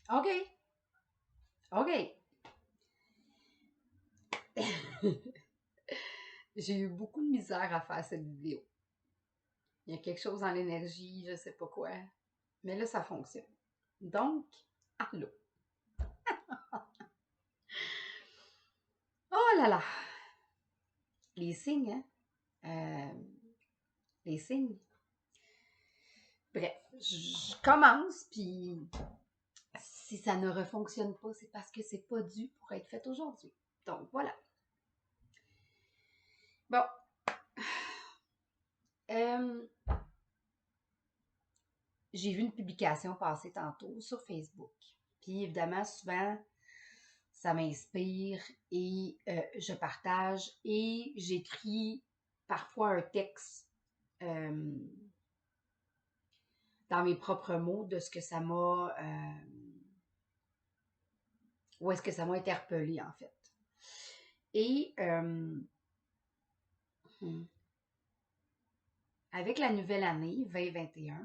OK. OK. J'ai eu beaucoup de misère à faire cette vidéo. Il y a quelque chose dans l'énergie, je sais pas quoi. Mais là, ça fonctionne. Donc, allô. Oh là là! Les signes, hein? Euh, les signes. Bref, je commence, puis si ça ne refonctionne pas, c'est parce que c'est pas dû pour être fait aujourd'hui. Donc, voilà. Bon. Euh, j'ai vu une publication passer tantôt sur Facebook. Puis, évidemment, souvent, ça m'inspire et je partage et j'écris parfois un texte euh, dans mes propres mots de ce que ça m'a où est-ce que ça m'a interpellé en fait. Et avec la nouvelle année 2021,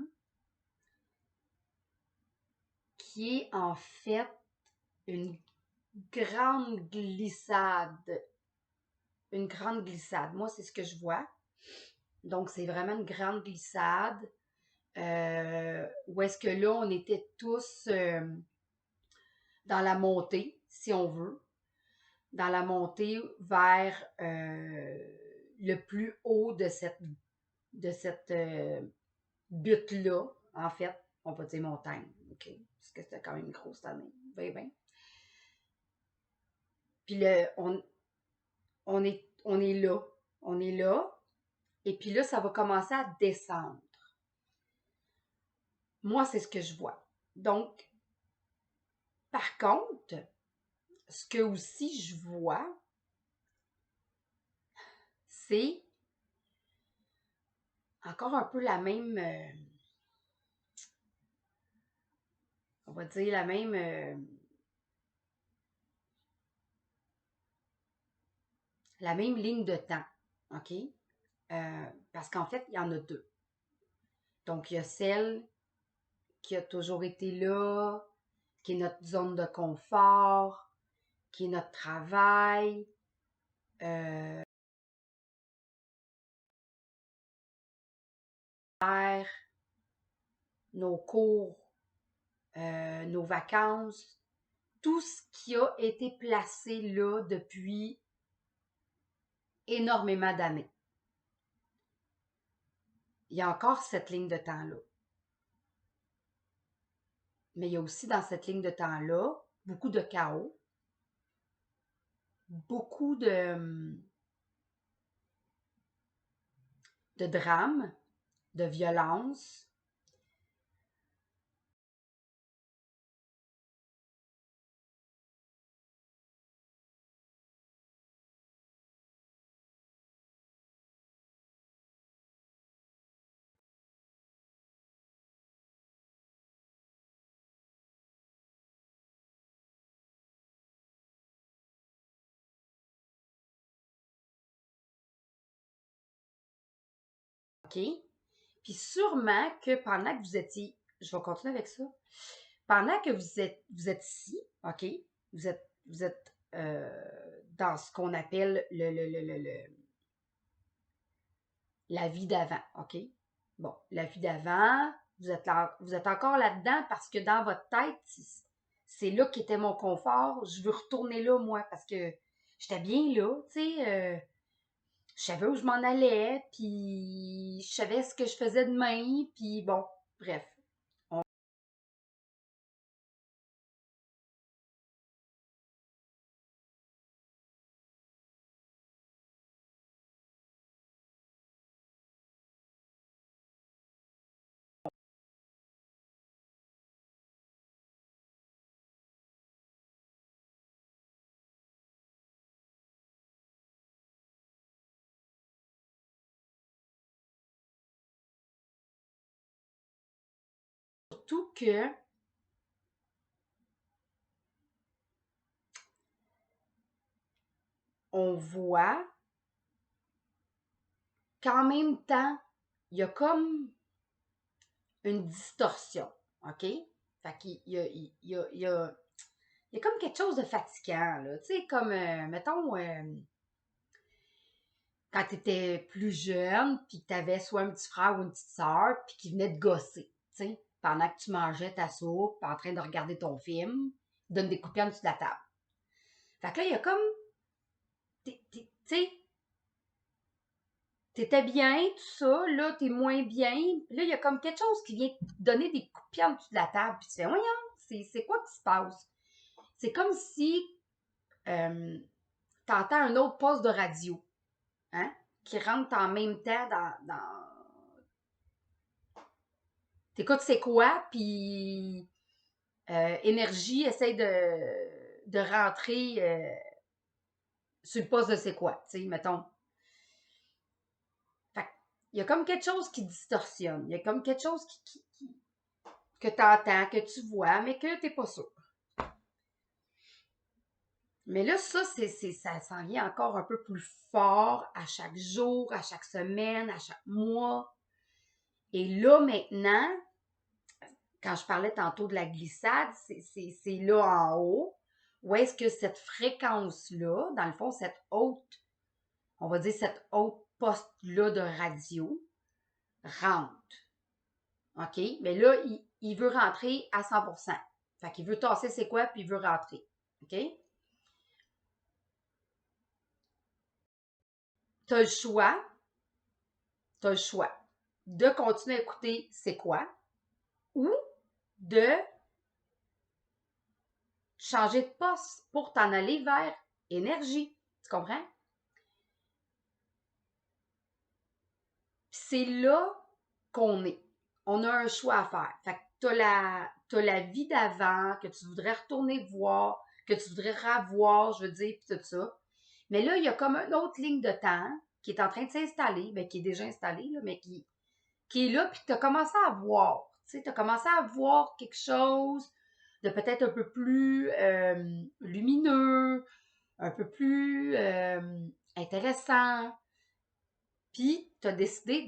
qui est en fait une grande glissade, une grande glissade. Moi, c'est ce que je vois. Donc, c'est vraiment une grande glissade. Où est-ce que là, on était tous dans la montée, si on veut, dans la montée vers le plus haut de cette butte-là, en fait. On peut dire montagne, OK? Parce que c'était quand même une grosse année. Ben, ben. Puis on est là. On est là. Et puis là, ça va commencer à descendre. Moi, c'est ce que je vois. Donc, par contre, ce que aussi je vois, c'est encore un peu on va dire la même ligne de temps, OK? Parce qu'en fait, il y en a deux. Donc, il y a celle qui a toujours été là, qui est notre zone de confort, qui est notre travail, euh, nos cours, nos vacances, tout ce qui a été placé là depuis énormément d'années. Il y a encore cette ligne de temps-là. Mais il y a aussi dans cette ligne de temps-là beaucoup de chaos, beaucoup de drames, de violence. OK? Puis sûrement que pendant que vous étiez, je vais continuer avec ça, pendant que vous êtes ici, OK? Vous êtes dans ce qu'on appelle la vie d'avant, OK? Bon, la vie d'avant, vous êtes encore là-dedans parce que dans votre tête, c'est là qu'était mon confort. Je veux retourner là, moi, parce que j'étais bien là, tu sais. Je savais où je m'en allais, puis je savais ce que je faisais demain, puis bon, bref. Surtout que on voit qu'en même temps, il y a comme une distorsion, OK? Fait qu'il y a, il y a comme quelque chose de fatigant, là. Tu sais, comme, mettons, quand tu étais plus jeune, puis que tu avais soit un petit frère ou une petite sœur, puis qui venait te gosser, tu sais, pendant que tu mangeais ta soupe, en train de regarder ton film, il donne des coups de dessus de la table. Fait que là, il y a comme, tu sais, t'étais bien, tout ça, là, t'es moins bien. Là, il y a comme quelque chose qui vient te donner des coups de pied en dessous de la table. Puis tu fais, voyons, c'est quoi qui se passe? C'est comme si t'entends un autre poste de radio, hein, qui rentre en même temps T'écoutes c'est quoi, puis Énergie essaie de rentrer sur le poste de c'est quoi, tu sais, mettons. Fait il y a comme quelque chose qui distorsionne. Il y a comme quelque chose que tu entends, que tu vois, mais que tu n'es pas sûr. Mais là, ça s'en vient encore un peu plus fort à chaque jour, à chaque semaine, à chaque mois. Et là, maintenant, quand je parlais tantôt de la glissade, c'est là en haut. Où est-ce que cette fréquence-là, dans le fond, on va dire cette haute poste-là de radio, rentre. OK? Mais là, il veut rentrer à 100%. Fait qu'il veut tasser c'est quoi, puis il veut rentrer. OK? Tu as le choix, de continuer à écouter c'est quoi ou de changer de poste pour t'en aller vers énergie. Tu comprends? Puis c'est là qu'on est. On a un choix à faire. Fait que t'as la vie d'avant que tu voudrais retourner voir, que tu voudrais revoir, je veux dire, puis tout ça. Mais là, il y a comme une autre ligne de temps qui est en train de s'installer, ben, qui est déjà installée, là, mais qui est là, puis tu as commencé à voir. Tu as commencé à voir quelque chose de peut-être un peu plus lumineux, un peu plus intéressant. Puis, tu as décidé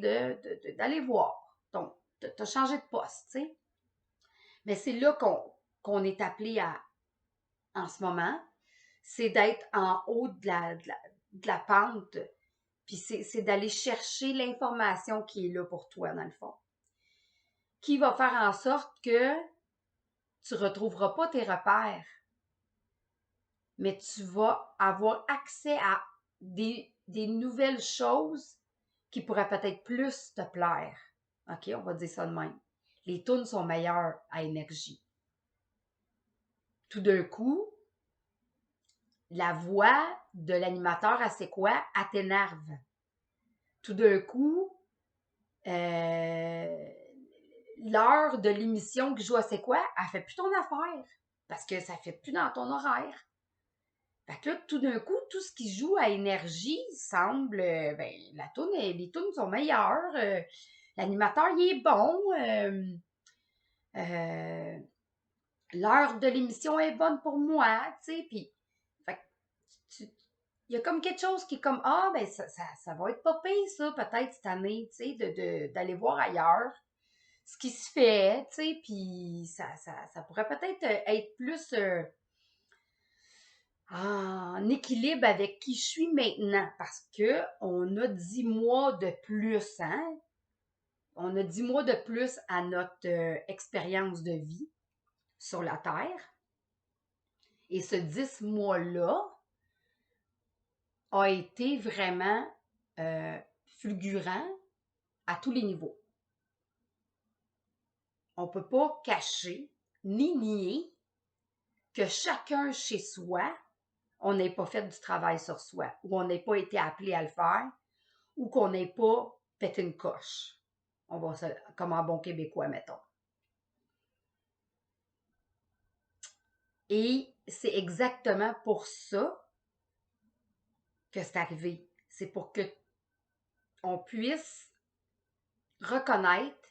d'aller voir. Donc, tu as changé de poste, tu sais. Mais c'est là qu'on est appelé en ce moment, c'est d'être en haut de la pente, puis c'est d'aller chercher l'information qui est là pour toi, dans le fond. Qui va faire en sorte que tu ne retrouveras pas tes repères, mais tu vas avoir accès à des nouvelles choses qui pourraient peut-être plus te plaire. OK, on va dire ça de même. Les tunes sont meilleures à énergie. Tout d'un coup, la voix de l'animateur à c'est quoi, elle t'énerve. Tout d'un coup, l'heure de l'émission qui joue à c'est quoi, elle fait plus ton affaire parce que ça fait plus dans ton horaire. Fait que là, tout d'un coup, tout ce qui joue à énergie semble, ben, les tunes sont meilleures, l'animateur, il est bon, l'heure de l'émission est bonne pour moi, tu sais, puis, fait que il y a comme quelque chose qui est comme, ah, ben, ça va être pas pire, ça, peut-être cette année, tu sais, d'aller voir ailleurs ce qui se fait, tu sais, puis ça pourrait peut-être être plus en équilibre avec qui je suis maintenant, parce que on a 10 mois de plus, hein? On a 10 mois de plus à notre expérience de vie sur la Terre. Et ce 10 mois-là a été vraiment fulgurant à tous les niveaux. On ne peut pas cacher ni nier que chacun chez soi, on n'ait pas fait du travail sur soi, ou on n'ait pas été appelé à le faire, ou qu'on n'ait pas pété une coche. On va comme en bon québécois, mettons. Et c'est exactement pour ça que c'est arrivé. C'est pour que on puisse reconnaître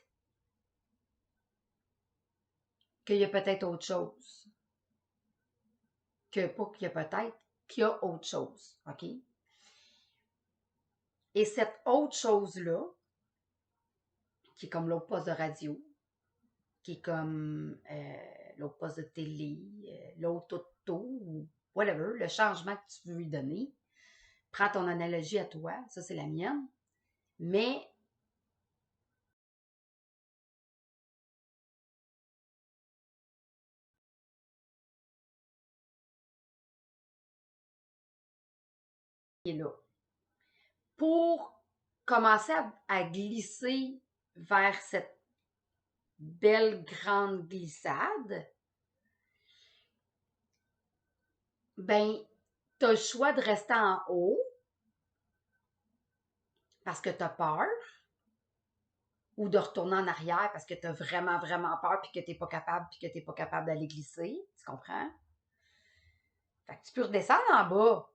qu'il y a peut-être autre chose. Pas qu'il y a peut-être, qu'il y a autre chose. OK? Et cette autre chose-là, qui est comme l'autre poste de radio, qui est comme l'autre poste de télé, l'autre auto, ou whatever, le changement que tu veux lui donner. Prends ton analogie à toi, ça c'est la mienne. Mais il est là. Pour commencer à glisser vers cette belle grande glissade, ben, tu as le choix de rester en haut parce que tu as peur ou de retourner en arrière parce que tu as vraiment, vraiment peur puis que tu n'es pas capable puis que tu n'es pas capable d'aller glisser. Tu comprends? Fait que tu peux redescendre en bas.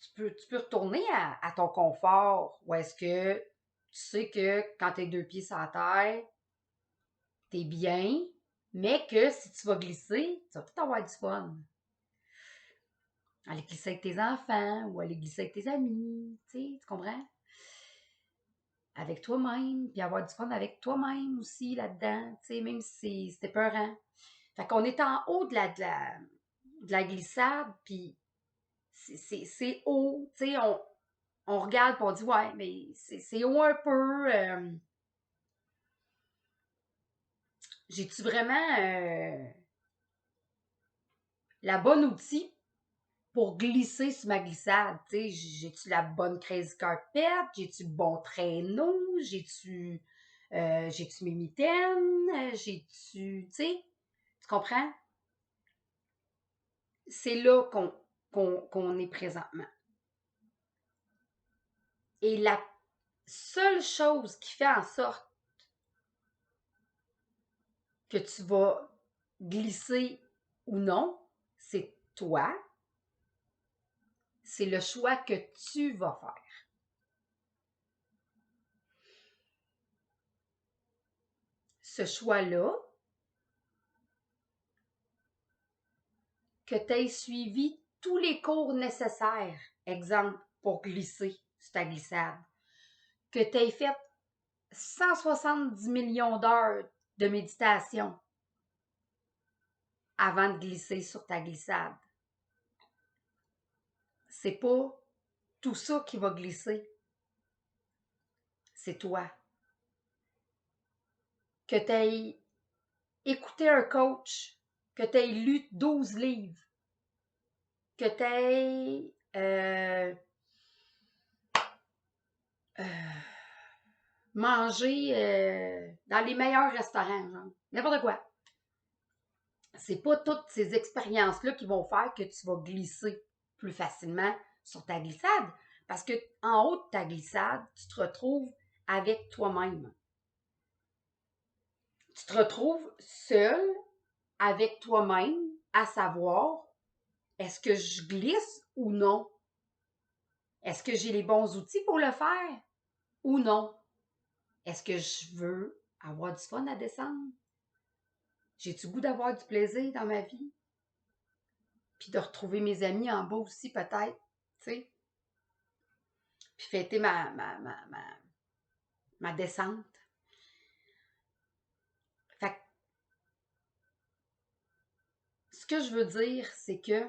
Tu peux retourner à ton confort ou est-ce que tu sais que quand tu es deux pieds sur la terre, tu es bien, mais que si tu vas glisser, tu vas peut-être avoir du fun. Aller glisser avec tes enfants ou aller glisser avec tes amis, tu comprends? Avec toi-même, puis avoir du fun avec toi-même aussi là-dedans, tu sais, même si c'était peurant. Fait qu'on est en haut de la glissade, puis c'est haut, tu sais, on regarde puis on dit, ouais, mais c'est haut un peu. J'ai-tu vraiment la bonne outil pour glisser sur ma glissade? Tu sais, j'ai-tu la bonne crazy carpet? J'ai-tu le bon traîneau? J'ai-tu mes mitaines? J'ai-tu, tu sais, tu comprends? C'est là qu'on est présentement. Et la seule chose qui fait en sorte que tu vas glisser ou non, c'est toi. C'est le choix que tu vas faire. Ce choix-là, que tu aies suivi tous les cours nécessaires, exemple, pour glisser sur ta glissade, que tu aies fait 170 millions d'heures de méditation avant de glisser sur ta glissade. C'est pas tout ça qui va glisser. C'est toi. Que tu aies écouté un coach, que tu aies lu 12 livres, que tu aies mangé dans les meilleurs restaurants, genre. N'importe quoi. C'est pas toutes ces expériences-là qui vont faire que tu vas glisser plus facilement sur ta glissade. Parce que en haut de ta glissade, tu te retrouves avec toi-même. Tu te retrouves seul avec toi-même à savoir est-ce que je glisse ou non? Est-ce que j'ai les bons outils pour le faire ou non? Est-ce que je veux avoir du fun à descendre? J'ai-tu goût d'avoir du plaisir dans ma vie? Puis de retrouver mes amis en bas aussi, peut-être, tu sais. Puis fêter ma descente. Fait que, ce que je veux dire, c'est que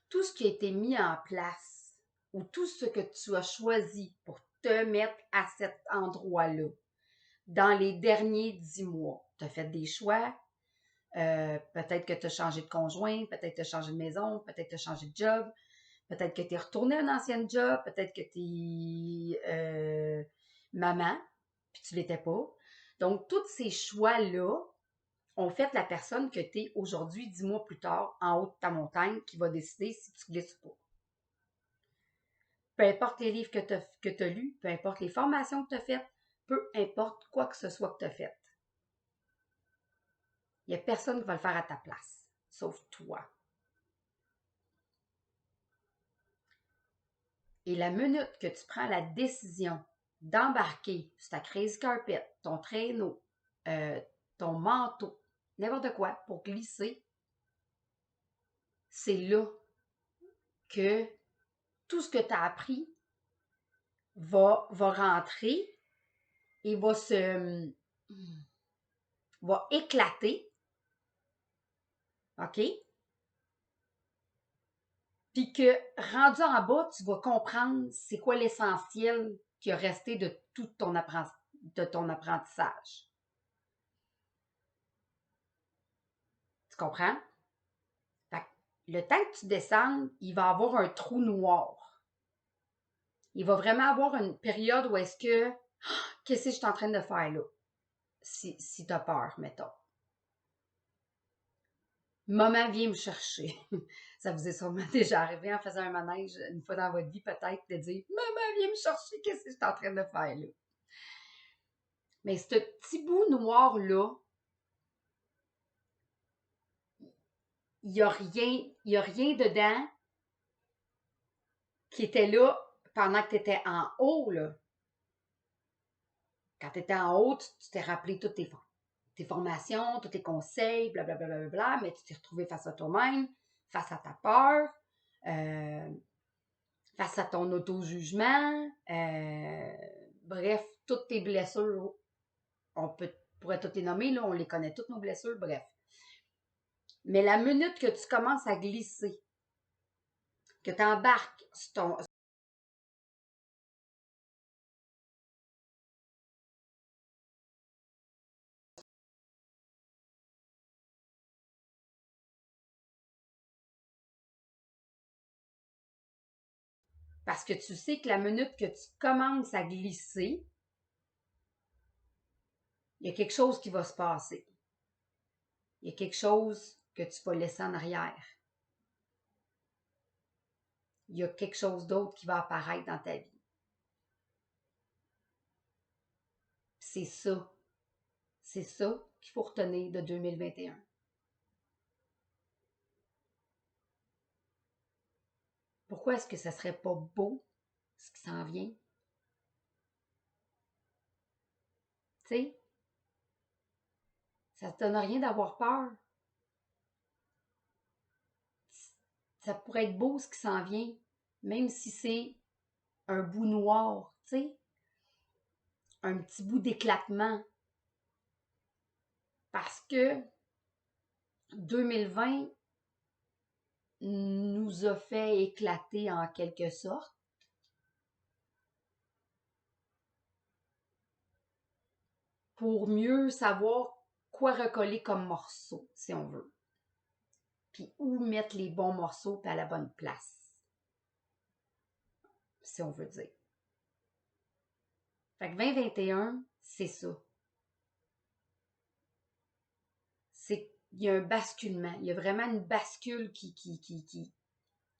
tout ce qui a été mis en place ou tout ce que tu as choisi pour te mettre à cet endroit-là dans les derniers 10 mois, tu as fait des choix, peut-être que tu as changé de conjoint, peut-être que tu as changé de maison, peut-être que tu as changé de job, peut-être que tu es retourné à un ancien job, peut-être que tu es maman, puis tu l'étais pas. Donc, tous ces choix-là ont fait la personne que tu es aujourd'hui, 10 mois plus tard, en haut de ta montagne, qui va décider si tu glisses ou pas. Peu importe les livres que tu as lus, peu importe les formations que tu as faites, peu importe quoi que ce soit que tu as fait. Il n'y a personne qui va le faire à ta place, sauf toi. Et la minute que tu prends la décision d'embarquer sur ta crazy carpet, ton traîneau, ton manteau, n'importe quoi, pour glisser, c'est là que tout ce que tu as appris va rentrer et va éclater, OK? Puis que, rendu en bas, tu vas comprendre c'est quoi l'essentiel qui a resté de tout ton apprentissage. Tu comprends? Fait que le temps que tu descendes, il va y avoir un trou noir. Il va vraiment avoir une période où est-ce que, qu'est-ce que je suis en train de faire là? Si tu as peur, mettons. Maman vient me chercher. Ça vous est sûrement déjà arrivé en faisant un manège une fois dans votre vie, peut-être, de dire Maman vient me chercher, qu'est-ce que je suis en train de faire là? Mais ce petit bout noir-là, il n'y a rien dedans qui était là pendant que tu étais en haut, là. Quand tu étais en haut, tu t'es rappelé toutes tes formations, tous tes conseils, blablabla, bla, bla, bla, mais tu t'es retrouvé face à toi-même, face à ta peur, face à ton auto-jugement, bref, toutes tes blessures, pourrait toutes les nommer, là, on les connaît toutes nos blessures, bref. Mais la minute que tu commences à glisser, que tu embarques sur ton, parce que tu sais que la minute que tu commences à glisser, il y a quelque chose qui va se passer. Il y a quelque chose que tu vas laisser en arrière. Il y a quelque chose d'autre qui va apparaître dans ta vie. C'est ça. C'est ça qu'il faut retenir de 2021. Pourquoi est-ce que ça serait pas beau, ce qui s'en vient? Tu sais, ça ne te donne rien d'avoir peur. Ça pourrait être beau, ce qui s'en vient, même si c'est un bout noir, tu sais, un petit bout d'éclatement. Parce que 2020 nous a fait éclater en quelque sorte. Pour mieux savoir quoi recoller comme morceau, si on veut. Puis où mettre les bons morceaux puis à la bonne place, si on veut dire. Fait que 2021, c'est ça. C'est il y a un basculement. Il y a vraiment une bascule qui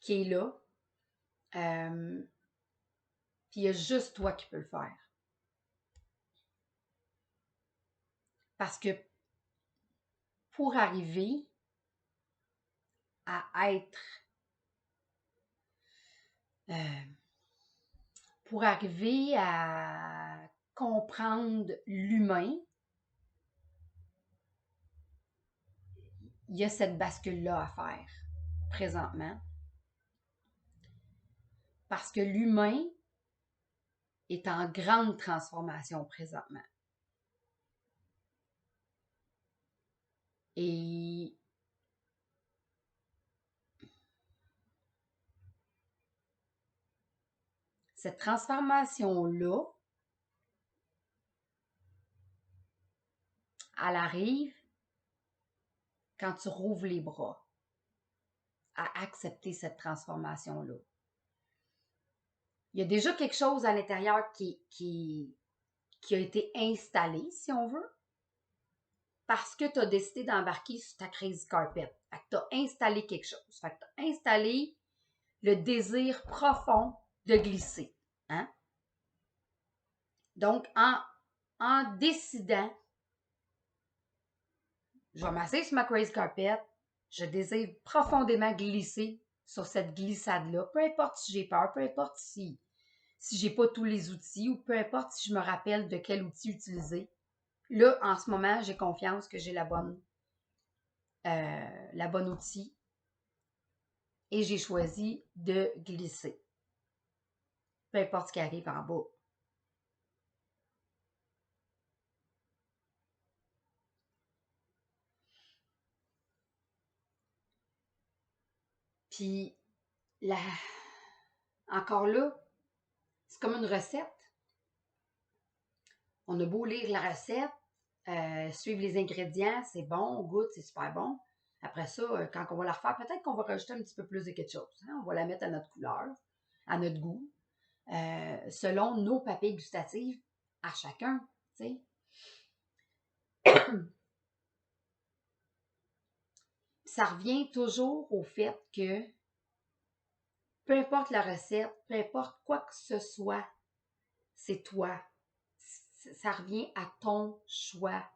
est là. Puis il y a juste toi qui peux le faire. Parce que pour arriver à être pour arriver à comprendre l'humain, il y a cette bascule-là à faire présentement. Parce que l'humain est en grande transformation présentement. Et cette transformation-là, elle arrive quand tu rouvres les bras à accepter cette transformation-là. Il y a déjà quelque chose à l'intérieur qui a été installé, si on veut, parce que tu as décidé d'embarquer sur ta crazy carpet. Fait que tu as installé quelque chose. Fait que tu as installé le désir profond de glisser. Hein? Donc, en décidant, je vais m'asseoir sur ma crazy carpet, je désire profondément glisser sur cette glissade-là, peu importe si j'ai peur, peu importe si j'ai pas tous les outils ou peu importe si je me rappelle de quel outil utiliser. Là, en ce moment, j'ai confiance que j'ai la bonne outil et j'ai choisi de glisser. Peu importe ce qui arrive en bas. Puis, encore là, c'est comme une recette. On a beau lire la recette, suivre les ingrédients, c'est bon, on goûte, c'est super bon. Après ça, quand on va la refaire, peut-être qu'on va rajouter un petit peu plus de quelque chose. Hein? On va la mettre à notre couleur, à notre goût, selon nos papilles gustatives à chacun, tu sais. Ça revient toujours au fait que peu importe la recette, peu importe quoi que ce soit, c'est toi. Ça revient à ton choix.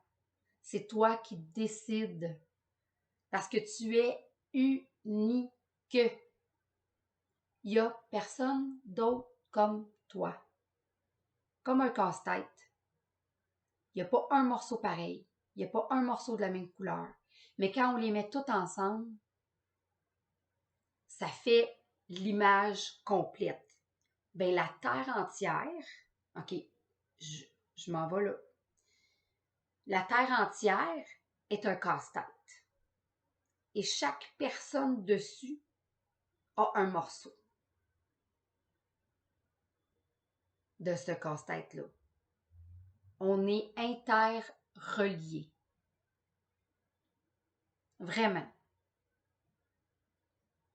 C'est toi qui décides. Parce que tu es unique. Il n'y a personne d'autre comme toi. Comme un casse-tête. Il n'y a pas un morceau pareil. Il n'y a pas un morceau de la même couleur. Mais quand on les met tous ensemble, ça fait l'image complète. Bien, la Terre entière, OK, je m'en vais là. La Terre entière est un casse-tête. Et chaque personne dessus a un morceau de ce casse-tête-là. On est interreliés. Vraiment.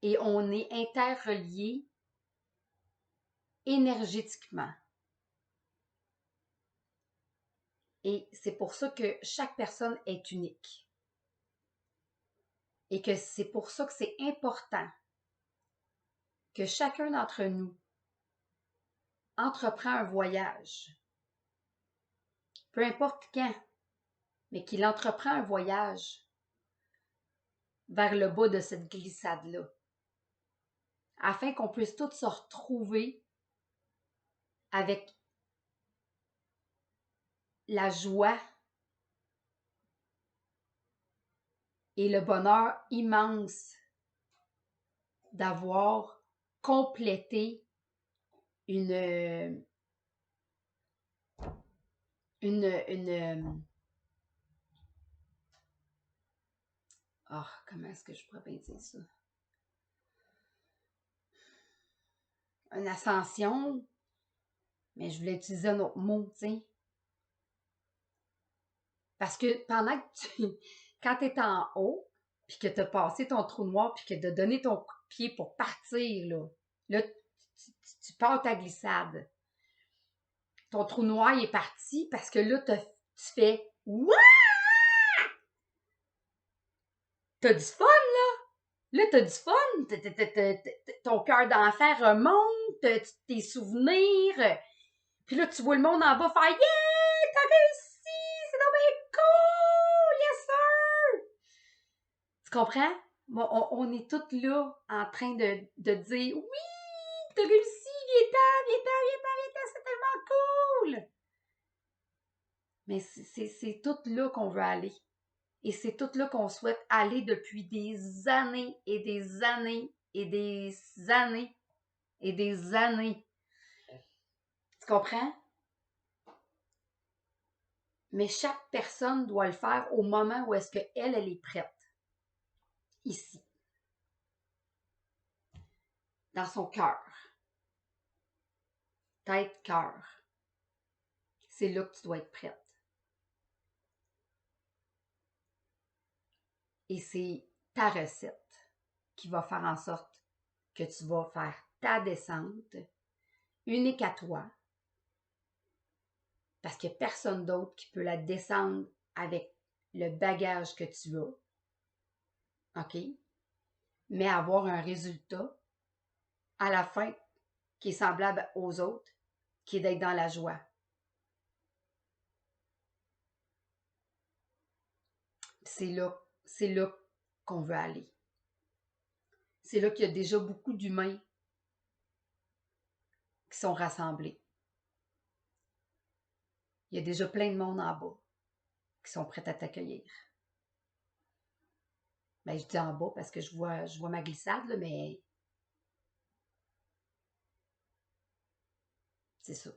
Et on est interreliés énergétiquement. Et c'est pour ça que chaque personne est unique. Et que c'est pour ça que c'est important que chacun d'entre nous entreprend un voyage. Peu importe quand, mais qu'il entreprend un voyage vers le bas de cette glissade-là. Afin qu'on puisse tous se retrouver avec la joie et le bonheur immense d'avoir complété une comment est-ce que je pourrais bien dire ça? Une ascension, mais je voulais utiliser un autre mot, tu sais. Parce que pendant que quand tu es en haut, puis que tu as passé ton trou noir, puis que tu as donné ton coup de pied pour partir, là tu pars ta glissade. Ton trou noir il est parti parce que là, tu fais « Wouah! » T'as du fun, là! Là, t'as du fun! Ton cœur d'enfer remonte, tes souvenirs. Puis là, tu vois le monde en bas faire « Yeah! T'as réussi! C'est donc bien cool! Yes, sir! » Tu comprends? Bon, on est tous là en train de dire « Oui! T'as réussi! Viens-t'en, c'est tellement cool! » Mais c'est tout là qu'on veut aller. Et c'est tout là qu'on souhaite aller depuis des années et des années et des années et des années. Tu comprends? Mais chaque personne doit le faire au moment où est-ce qu'elle est prête. Ici. Dans son cœur. Tête, cœur. C'est là que tu dois être prête. Et c'est ta recette qui va faire en sorte que tu vas faire ta descente unique à toi. Parce qu'il n'y a personne d'autre qui peut la descendre avec le bagage que tu as. OK? Mais avoir un résultat à la fin qui est semblable aux autres, qui est d'être dans la joie. C'est là qu'on veut aller. C'est là qu'il y a déjà beaucoup d'humains qui sont rassemblés. Il y a déjà plein de monde en bas qui sont prêts à t'accueillir. Ben, je dis en bas parce que je vois ma glissade, là, mais c'est ça.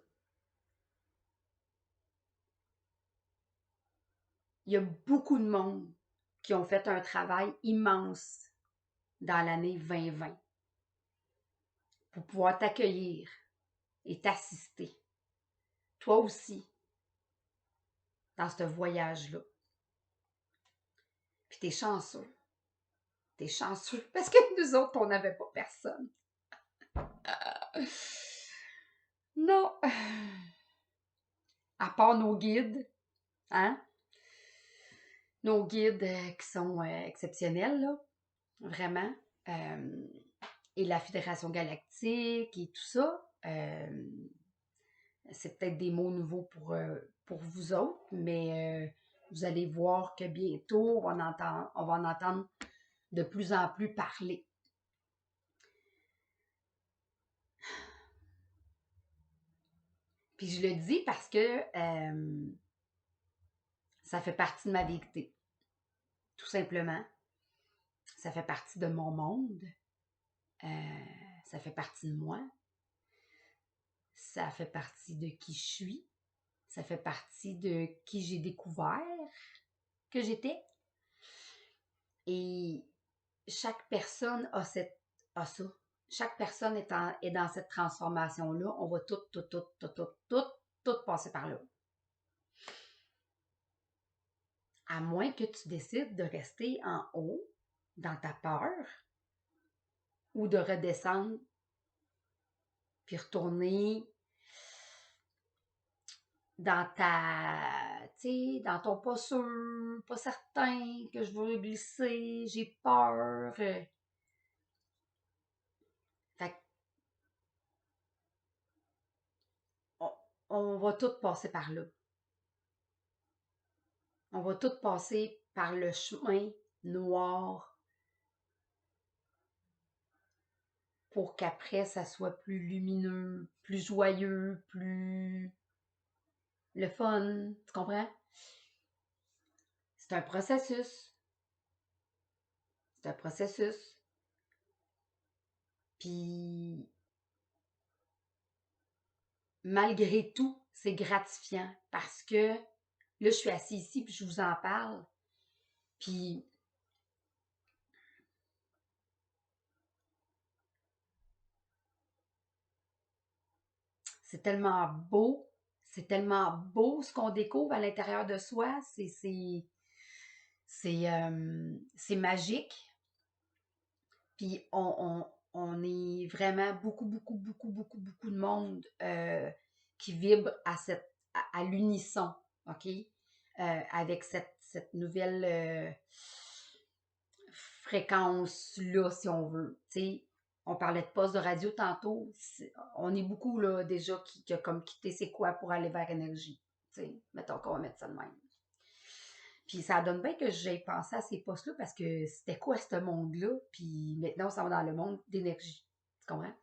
Il y a beaucoup de monde qui ont fait un travail immense dans l'année 2020. pour pouvoir t'accueillir et t'assister. Toi aussi, dans ce voyage-là. Puis t'es chanceux. T'es chanceux parce que nous autres, on n'avait pas personne. Non. À part nos guides, hein? Nos guides qui sont exceptionnels, là. Vraiment. Et la Fédération Galactique et tout ça. C'est peut-être des mots nouveaux pour vous autres, mais vous allez voir que bientôt, on va en entendre de plus en plus parler. Puis je le dis parce que ça fait partie de ma vérité. Tout simplement. Ça fait partie de mon monde. Ça fait partie de moi. Ça fait partie de qui je suis. Ça fait partie de qui j'ai découvert que j'étais. Et chaque personne a ça. Chaque personne est dans cette transformation-là. On va tout passer par là. À moins que tu décides de rester en haut, dans ta peur, ou de redescendre, puis retourner dans dans ton pas sûr, pas certain, que je veux glisser, j'ai peur. Fait que on va tout passer par là. On va tout passer par le chemin noir pour qu'après, ça soit plus lumineux, plus joyeux, plus le fun. Tu comprends? C'est un processus. C'est un processus. Puis, malgré tout, c'est gratifiant parce que là, je suis assise ici puis je vous en parle. Puis, c'est tellement beau. C'est tellement beau ce qu'on découvre à l'intérieur de soi. C'est magique. Puis on est vraiment beaucoup de monde qui vibre à l'unisson, OK? Avec cette nouvelle fréquence-là, si on veut. Tu sais, on parlait de poste de radio tantôt. On est beaucoup là déjà qui a comme quitté c'est quoi pour aller vers énergie. Tu sais, mettons qu'on va mettre ça de même. Puis ça donne bien que j'ai pensé à ces postes-là parce que c'était quoi ce monde-là? Puis maintenant, on s'en va dans le monde d'énergie. Tu comprends?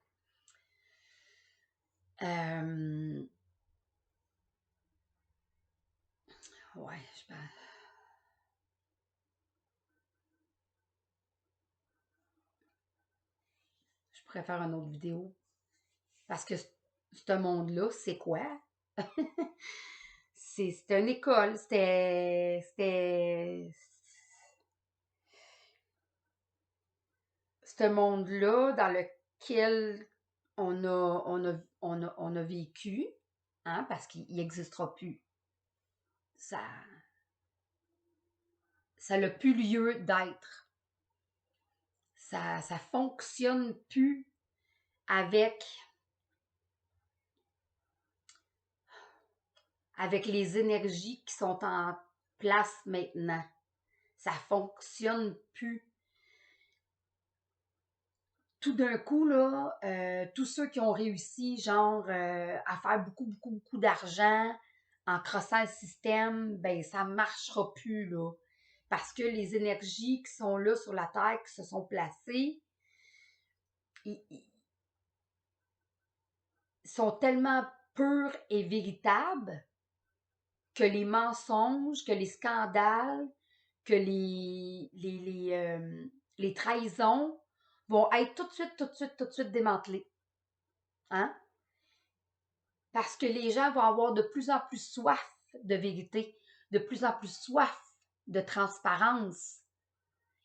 Ouais, je pourrais faire une autre vidéo. Parce que ce monde-là, c'est quoi? C'était une école. Ce monde-là dans lequel on a vécu, hein, parce qu'il n'existera plus. Ça n'a plus lieu d'être. Ça fonctionne plus avec les énergies qui sont en place maintenant. Ça fonctionne plus. Tout d'un coup, là, tous ceux qui ont réussi, genre, à faire beaucoup d'argent en crossant le système, ben, ça ne marchera plus, là. Parce que les énergies qui sont là sur la Terre, qui se sont placées, ils sont tellement pures et véritables que les mensonges, que les scandales, que les trahisons vont être tout de suite démantelées. Hein? Parce que les gens vont avoir de plus en plus soif de vérité, de plus en plus soif de transparence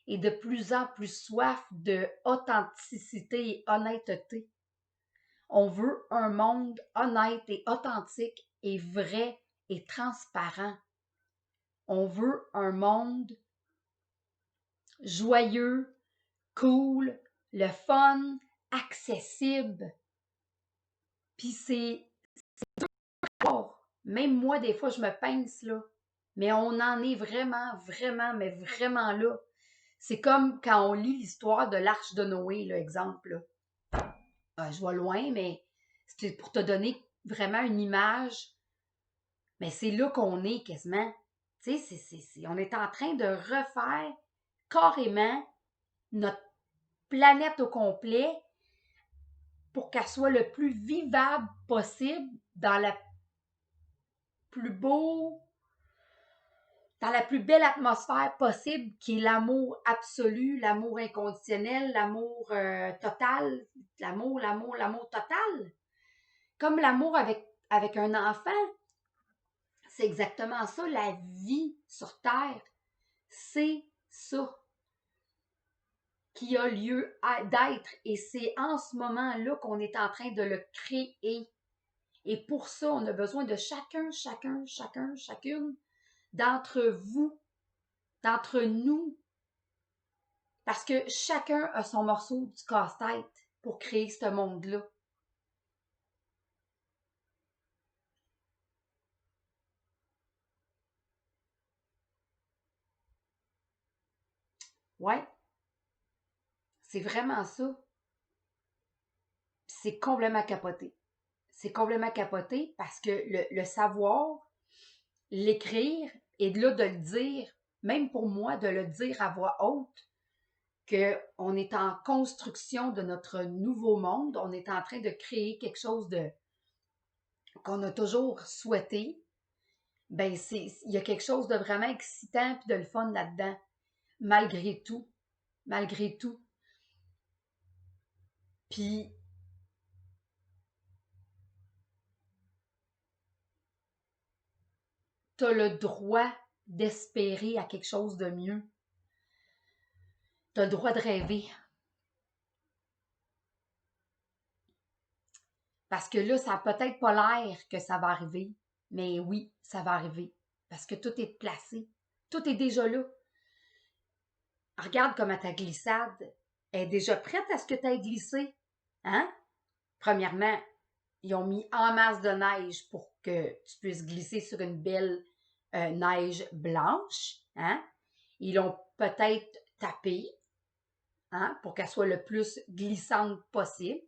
et de plus en plus soif de authenticité et honnêteté. On veut un monde honnête et authentique et vrai et transparent. On veut un monde joyeux, cool, le fun, accessible. Puis c'est fort. Même moi, des fois, je me pince, là. Mais on en est vraiment, vraiment, mais vraiment là. C'est comme quand on lit l'histoire de l'Arche de Noé, là, exemple. Là. Je vais loin, mais c'est pour te donner vraiment une image. Mais c'est là qu'on est quasiment. Tu sais, on est en train de refaire carrément notre planète au complet pour qu'elle soit le plus vivable possible dans la plus beau, dans la plus belle atmosphère possible, qui est l'amour absolu, l'amour inconditionnel, l'amour total, l'amour total. Comme l'amour avec un enfant, c'est exactement ça, la vie sur Terre, c'est ça qui a lieu d'être. Et c'est en ce moment-là qu'on est en train de le créer. Et pour ça, on a besoin de chacune d'entre vous, d'entre nous, parce que chacun a son morceau du casse-tête pour créer ce monde-là. Ouais, c'est vraiment ça. C'est complètement capoté. C'est complètement capoté parce que le savoir, l'écrire et de là de le dire, même pour moi, de le dire à voix haute, qu'on est en construction de notre nouveau monde, on est en train de créer quelque chose de qu'on a toujours souhaité, ben il y a quelque chose de vraiment excitant et de le fun là-dedans, malgré tout, malgré tout. Puis, tu as le droit d'espérer à quelque chose de mieux. Tu as le droit de rêver. Parce que là, ça n'a peut-être pas l'air que ça va arriver, mais oui, ça va arriver. Parce que tout est placé. Tout est déjà là. Regarde comment ta glissade est déjà prête à ce que tu aies glissé. Hein? Premièrement, ils ont mis en masse de neige pour que tu puisses glisser sur une belle neige blanche. Hein? Ils l'ont peut-être tapée hein, pour qu'elle soit le plus glissante possible.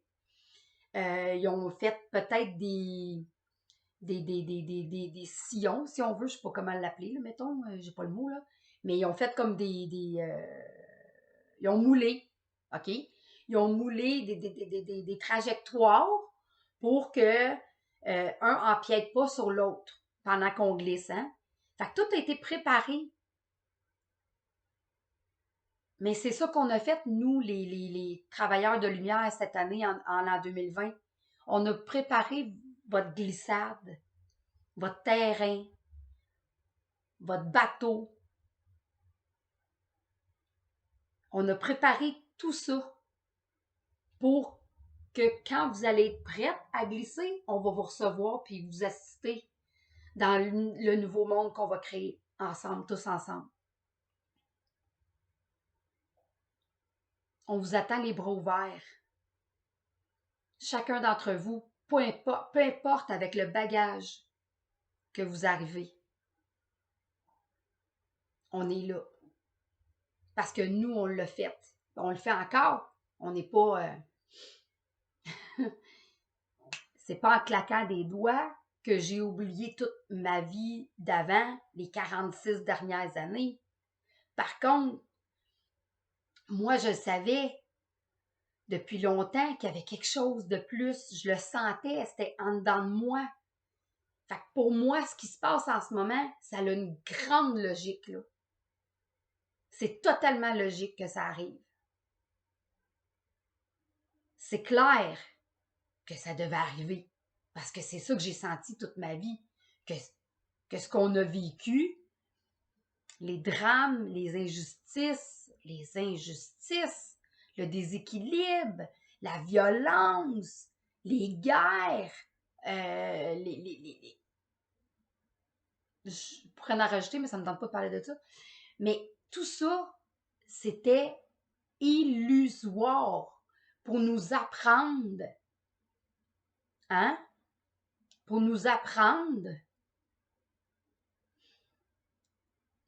Ils ont fait peut-être des sillons, si on veut, je ne sais pas comment l'appeler, là, mettons, j'ai pas le mot, là. Mais ils ont fait comme ils ont moulé, OK? Ils ont moulé des trajectoires pour que un empiète pas sur l'autre pendant qu'on glisse, hein? Fait que tout a été préparé. Mais c'est ça qu'on a fait, nous, les travailleurs de lumière, cette année, en l'an 2020. On a préparé votre glissade, votre terrain, votre bateau. On a préparé tout ça pour que quand vous allez être prête à glisser, on va vous recevoir puis vous assister dans le nouveau monde qu'on va créer ensemble, tous ensemble. On vous attend les bras ouverts. Chacun d'entre vous, peu importe avec le bagage que vous arrivez, on est là. Parce que nous, on l'a fait. On le fait encore. On n'est pas... c'est pas en claquant des doigts que j'ai oublié toute ma vie d'avant, les 46 dernières années. Par contre, moi, je savais depuis longtemps qu'il y avait quelque chose de plus. Je le sentais, c'était en dedans de moi. Fait que pour moi, ce qui se passe en ce moment, ça a une grande logique, là. C'est totalement logique que ça arrive. C'est clair que ça devait arriver. Parce que c'est ça que j'ai senti toute ma vie. Que ce qu'on a vécu, les drames, les injustices, le déséquilibre, la violence, les guerres, je pourrais en rajouter, mais ça ne me tente pas de parler de ça. Mais tout ça, c'était illusoire pour nous apprendre, hein? Pour nous apprendre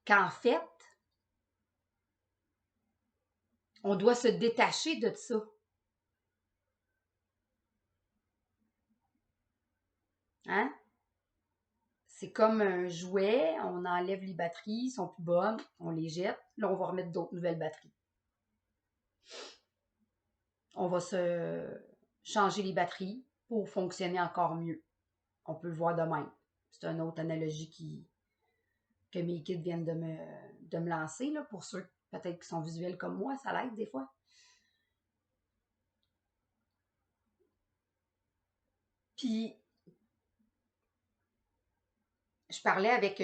qu'en fait, on doit se détacher de ça. Hein? C'est comme un jouet, on enlève les batteries, ils sont plus bonnes, on les jette, là on va remettre d'autres nouvelles batteries. On va se changer les batteries pour fonctionner encore mieux. On peut le voir de même. C'est une autre analogie que mes kids viennent de me lancer, là, pour ceux peut-être qui sont visuels comme moi, ça l'aide des fois. Puis, je parlais avec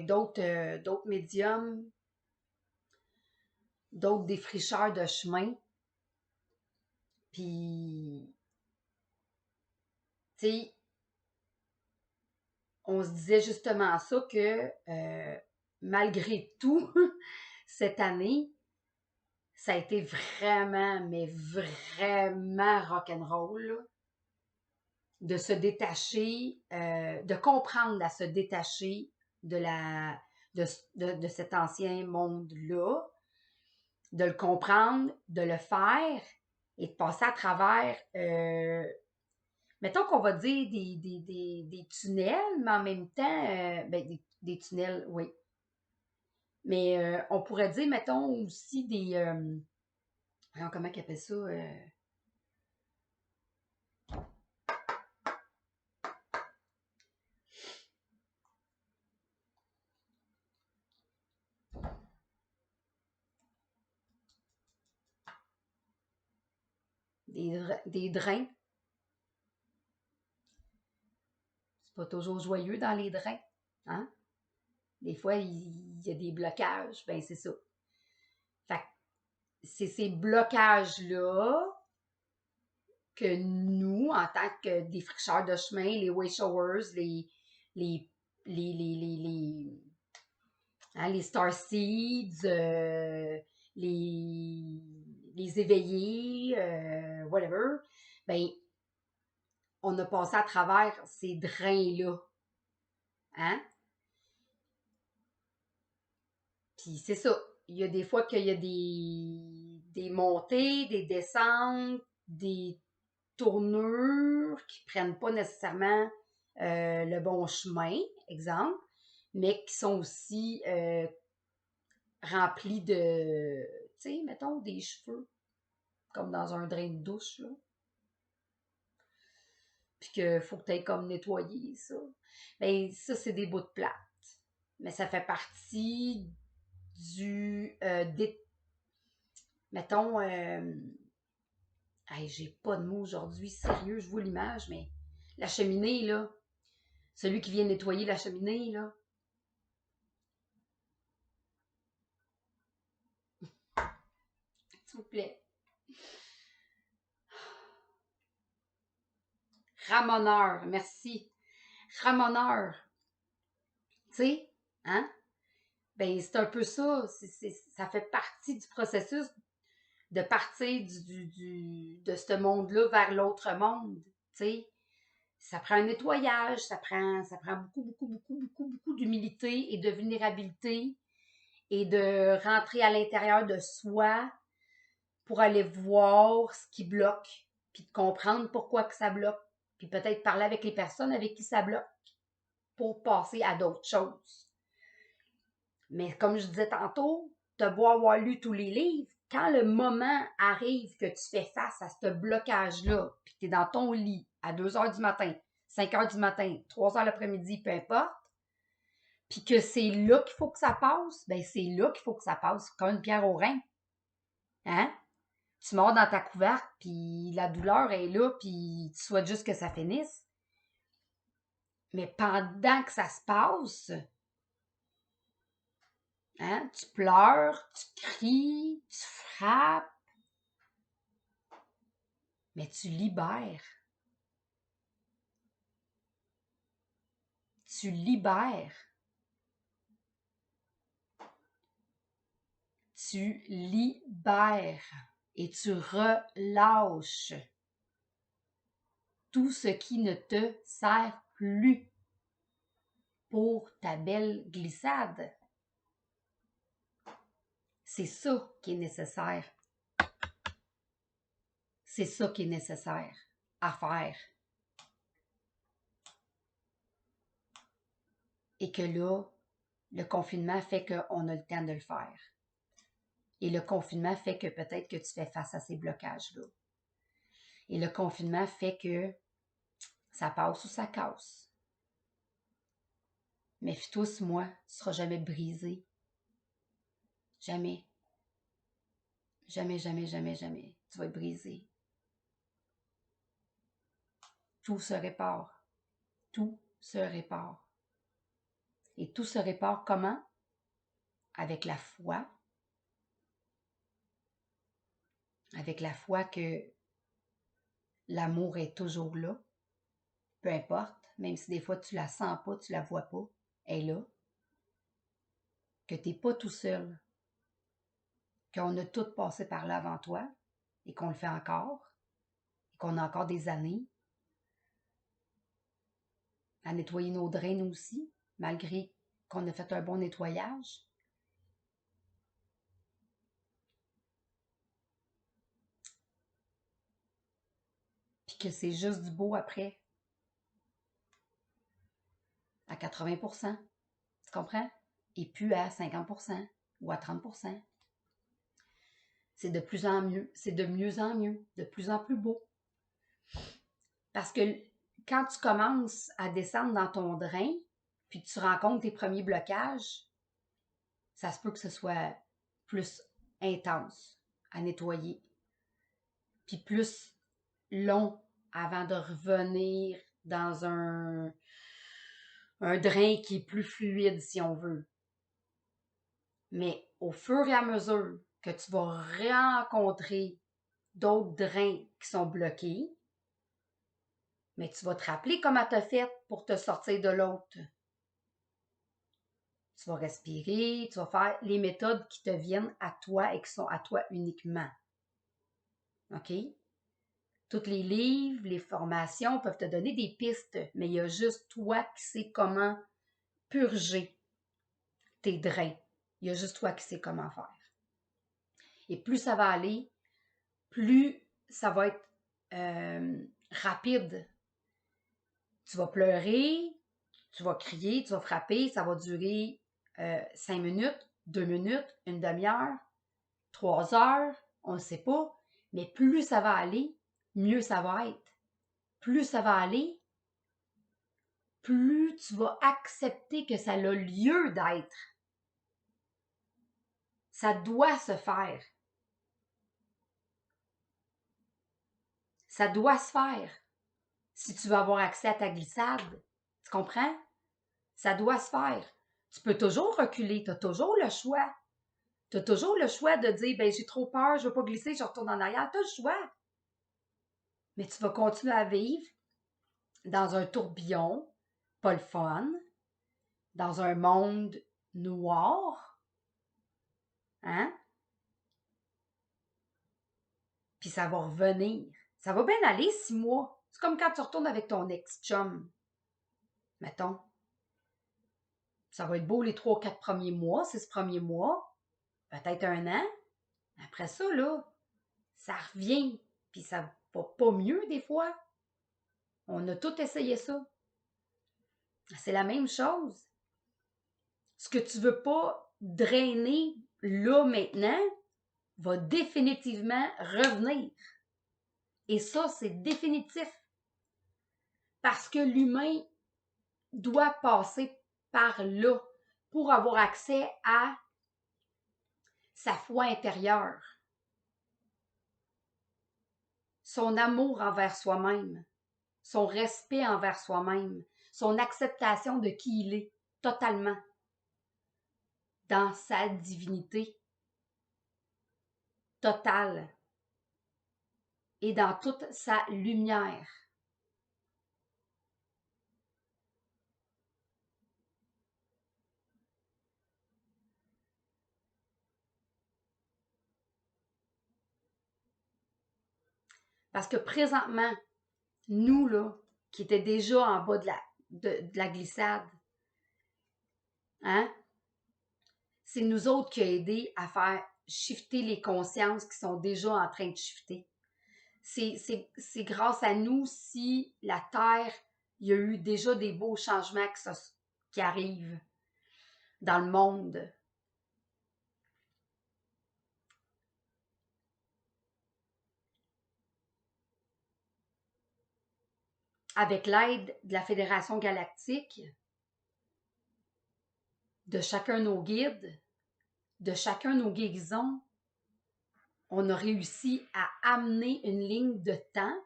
d'autres médiums, d'autres défricheurs de chemin. Puis, tu sais, on se disait justement ça que malgré tout, cette année, ça a été vraiment, mais vraiment rock'n'roll, là, de se détacher, de comprendre à se détacher de cet ancien monde-là, de le comprendre, de le faire et de passer à travers, mettons qu'on va dire des tunnels, mais en même temps, ben, des tunnels, oui. Mais on pourrait dire, mettons, aussi alors, comment ils appellent ça? Des drains. C'est pas toujours joyeux dans les drains. Hein? Des fois, il y a des blocages. Ben, c'est ça. Fait que c'est ces blocages-là que nous, en tant que défricheurs de chemin, les way showers, les, les, hein, les star seeds, les éveillés, whatever, ben, on a passé à travers ces drains-là. Hein? Puis c'est ça. Il y a des fois qu'il y a des montées, des descentes, des tournures qui prennent pas nécessairement le bon chemin, exemple, mais qui sont aussi remplies de, tu sais, mettons, des cheveux, comme dans un drain de douche, là. Puis qu'il faut que tu aies comme nettoyer ça. Bien, ça, c'est des bouts de plate. Mais ça fait partie du mettons hey, j'ai pas de mots aujourd'hui, sérieux, je vois l'image, mais la cheminée, là, celui qui vient nettoyer la cheminée, là, s'il vous plaît. Ramoneur, merci. Ramoneur, tu sais, hein? Ben, c'est un peu ça, ça fait partie du processus de partir de ce monde-là vers l'autre monde, tu sais. Ça prend un nettoyage, ça prend beaucoup d'humilité et de vulnérabilité et de rentrer à l'intérieur de soi pour aller voir ce qui bloque, puis de comprendre pourquoi que ça bloque, puis peut-être parler avec les personnes avec qui ça bloque pour passer à d'autres choses. Mais comme je disais tantôt, t'as beau avoir lu tous les livres, quand le moment arrive que tu fais face à ce blocage-là, puis que tu es dans ton lit à 2 heures du matin, 5 heures du matin, 3 heures l'après-midi, peu importe, puis que c'est là qu'il faut que ça passe, ben c'est là qu'il faut que ça passe, comme une pierre au rein. Hein? Tu mords dans ta couverte, puis la douleur est là, puis tu souhaites juste que ça finisse. Mais pendant que ça se passe, hein, tu pleures, tu cries, tu frappes, mais tu libères. Tu libères. Tu libères et tu relâches tout ce qui ne te sert plus pour ta belle glissade. C'est ça qui est nécessaire. C'est ça qui est nécessaire à faire. Et que là, le confinement fait qu'on a le temps de le faire. Et le confinement fait que peut-être que tu fais face à ces blocages-là. Et le confinement fait que ça passe ou ça casse. Mais fie-toi sur moi, tu ne seras jamais brisé. Jamais. Jamais, jamais, jamais, jamais. Tu vas être brisé. Tout se répare. Tout se répare. Et tout se répare comment? Avec la foi. Avec la foi que l'amour est toujours là. Peu importe, même si des fois tu la sens pas, tu la vois pas, elle est là. Que tu n'es pas tout seul. Qu'on a tous passé par là avant toi et qu'on le fait encore. Et qu'on a encore des années à nettoyer nos drains nous aussi, malgré qu'on a fait un bon nettoyage. Puis que c'est juste du beau après. À 80%. Tu comprends? Et plus à 50% ou à 30%. C'est de plus en mieux. C'est de mieux en mieux. De plus en plus beau. Parce que quand tu commences à descendre dans ton drain, puis que tu rencontres tes premiers blocages, ça se peut que ce soit plus intense à nettoyer. Puis plus long avant de revenir dans un drain qui est plus fluide, si on veut. Mais au fur et à mesure que tu vas rencontrer d'autres drains qui sont bloqués, mais tu vas te rappeler comment tu as fait pour te sortir de l'autre. Tu vas respirer, tu vas faire les méthodes qui te viennent à toi et qui sont à toi uniquement. OK? Tous les livres, les formations peuvent te donner des pistes, mais il y a juste toi qui sais comment purger tes drains. Il y a juste toi qui sais comment faire. Et plus ça va aller, plus ça va être rapide. Tu vas pleurer, tu vas crier, tu vas frapper, ça va durer 5 minutes, 2 minutes, une demi-heure, 3 heures, on ne sait pas. Mais plus ça va aller, mieux ça va être. Plus ça va aller, plus tu vas accepter que ça a lieu d'être. Ça doit se faire. Ça doit se faire si tu veux avoir accès à ta glissade. Tu comprends? Ça doit se faire. Tu peux toujours reculer, tu as toujours le choix. Tu as toujours le choix de dire, ben j'ai trop peur, je ne veux pas glisser, je retourne en arrière. Tu as le choix. Mais tu vas continuer à vivre dans un tourbillon, pas le fun, dans un monde noir, hein? Puis ça va revenir. Ça va bien aller 6 mois. C'est comme quand tu retournes avec ton ex-chum. Mettons. Ça va être beau les 3-4 premiers mois, 6 premiers mois, peut-être 1 an. Après ça, là, ça revient. Puis ça va pas mieux des fois. On a tout essayé ça. C'est la même chose. Ce que tu veux pas drainer là maintenant va définitivement revenir. Et ça, c'est définitif. Parce que l'humain doit passer par là pour avoir accès à sa foi intérieure, son amour envers soi-même, son respect envers soi-même, son acceptation de qui il est totalement dans sa divinité totale et dans toute sa lumière. Parce que présentement, nous, là, qui étaient déjà en bas de la glissade, hein, c'est nous autres qui a aidé à faire shifter les consciences qui sont déjà en train de shifter. C'est grâce à nous si la Terre, il y a eu déjà des beaux changements qui arrivent dans le monde. Avec l'aide de la Fédération galactique, de chacun de nos guides, de chacun de nos guérisons, on a réussi à amener une ligne de temps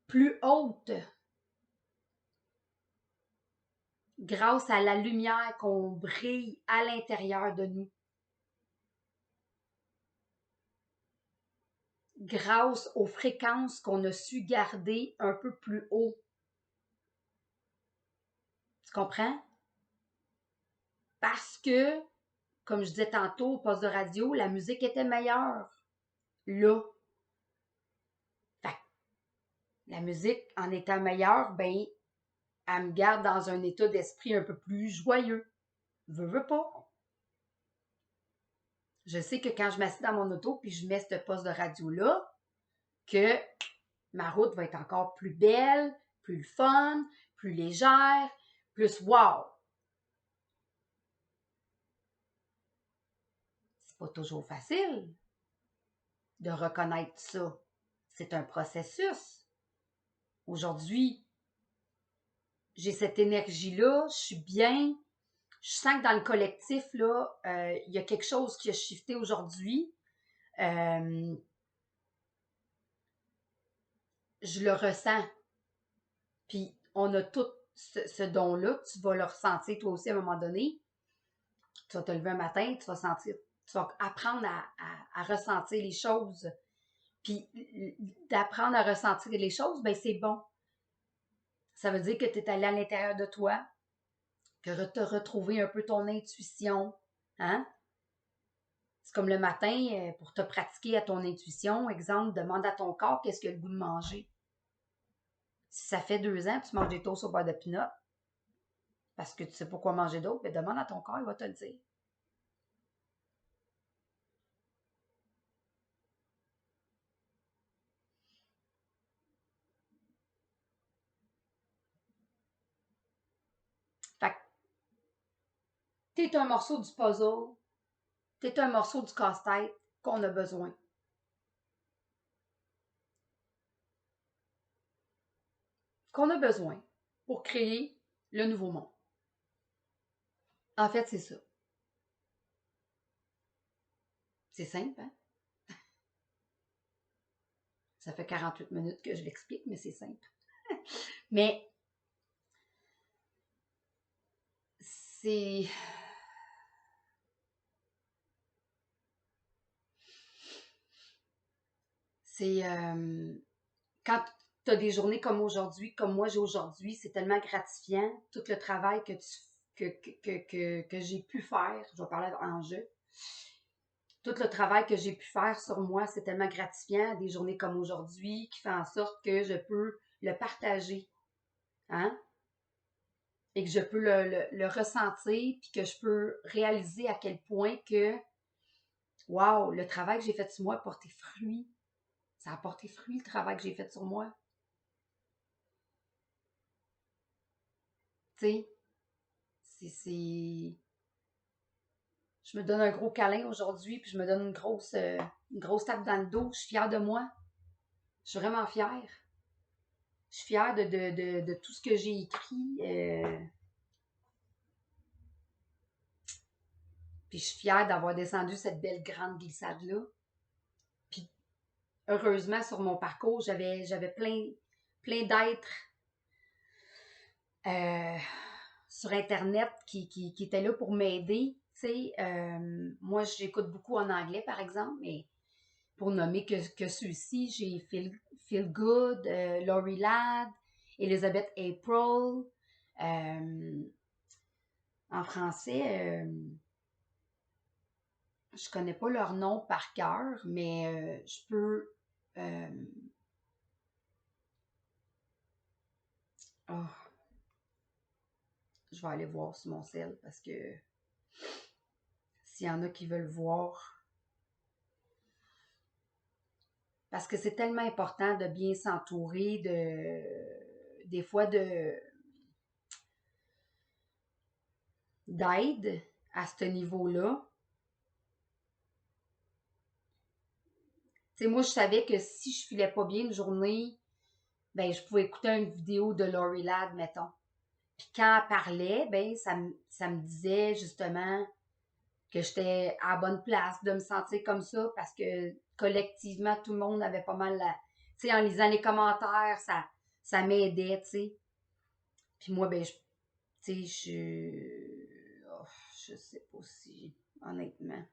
plus haute grâce à la lumière qu'on brille à l'intérieur de nous. Grâce aux fréquences qu'on a su garder un peu plus haut. Tu comprends? Parce que, comme je disais tantôt au poste de radio, la musique était meilleure. Là. Fait que la musique, en étant meilleure, ben, elle me garde dans un état d'esprit un peu plus joyeux. Veux pas. Je sais que quand je m'assieds dans mon auto puis je mets ce poste de radio-là, que ma route va être encore plus belle, plus fun, plus légère, plus wow. C'est pas toujours facile de reconnaître ça. C'est un processus. Aujourd'hui, j'ai cette énergie-là, je suis bien. Je sens que dans le collectif, là, il y a quelque chose qui a shifté aujourd'hui. Je le ressens. Puis on a tout ce don-là. Tu vas le ressentir toi aussi à un moment donné. Tu vas te lever un matin, tu vas sentir, tu vas apprendre à ressentir les choses. Puis d'apprendre à ressentir les choses, ben c'est bon. Ça veut dire que tu es allé à l'intérieur de toi, que tu as retrouvé un peu ton intuition. Hein? C'est comme le matin, pour te pratiquer à ton intuition, exemple, demande à ton corps qu'est-ce qu'il a le goût de manger. Si ça fait 2 ans que tu manges des toasts au beurre de pinot, parce que tu sais pas quoi manger d'autre, ben demande à ton corps, il va te le dire. Fait que t'es un morceau du puzzle, t'es un morceau du casse-tête qu'on a besoin. Qu'on a besoin pour créer le nouveau monde. En fait, c'est ça. C'est simple, hein? Ça fait 48 minutes que je l'explique, mais c'est simple. Mais c'est... C'est... quand tu as des journées comme aujourd'hui, comme moi j'ai aujourd'hui, c'est tellement gratifiant. Tout le travail que j'ai pu faire, je vais parler en jeu. Tout le travail que j'ai pu faire sur moi, c'est tellement gratifiant. Des journées comme aujourd'hui qui fait en sorte que je peux le partager. Hein? Et que je peux le ressentir, puis que je peux réaliser à quel point que, wow, le travail que j'ai fait sur moi a porté fruit. Ça a porté fruit, le travail que j'ai fait sur moi. Tu sais, c'est... Je me donne un gros câlin aujourd'hui, puis je me donne une grosse tape dans le dos. Je suis fière de moi. Je suis vraiment fière. Je suis fière de tout ce que j'ai écrit. Puis je suis fière d'avoir descendu cette belle grande glissade-là. Puis heureusement, sur mon parcours, j'avais plein d'êtres sur Internet qui étaient là pour m'aider. tu sais, moi, j'écoute beaucoup en anglais, par exemple, mais pour nommer que ceux-ci, j'ai Feel Good, Laurie Ladd, Elizabeth April. En français, je connais pas leur nom par cœur, mais je peux... euh, oh, je vais aller voir sur mon cell parce que s'il y en a qui veulent voir, parce que c'est tellement important de bien s'entourer des fois d'aide à ce niveau-là. Tu sais, moi, je savais que si je filais pas bien une journée, ben, je pouvais écouter une vidéo de Laurie Ladd, mettons. Puis quand elle parlait, ben, ça me disait justement que j'étais à la bonne place, de me sentir comme ça, parce que collectivement, tout le monde avait pas mal la... Tu sais, en lisant les commentaires, ça m'aidait, tu sais. Puis moi, ben, tu sais, oh, je sais pas si, honnêtement,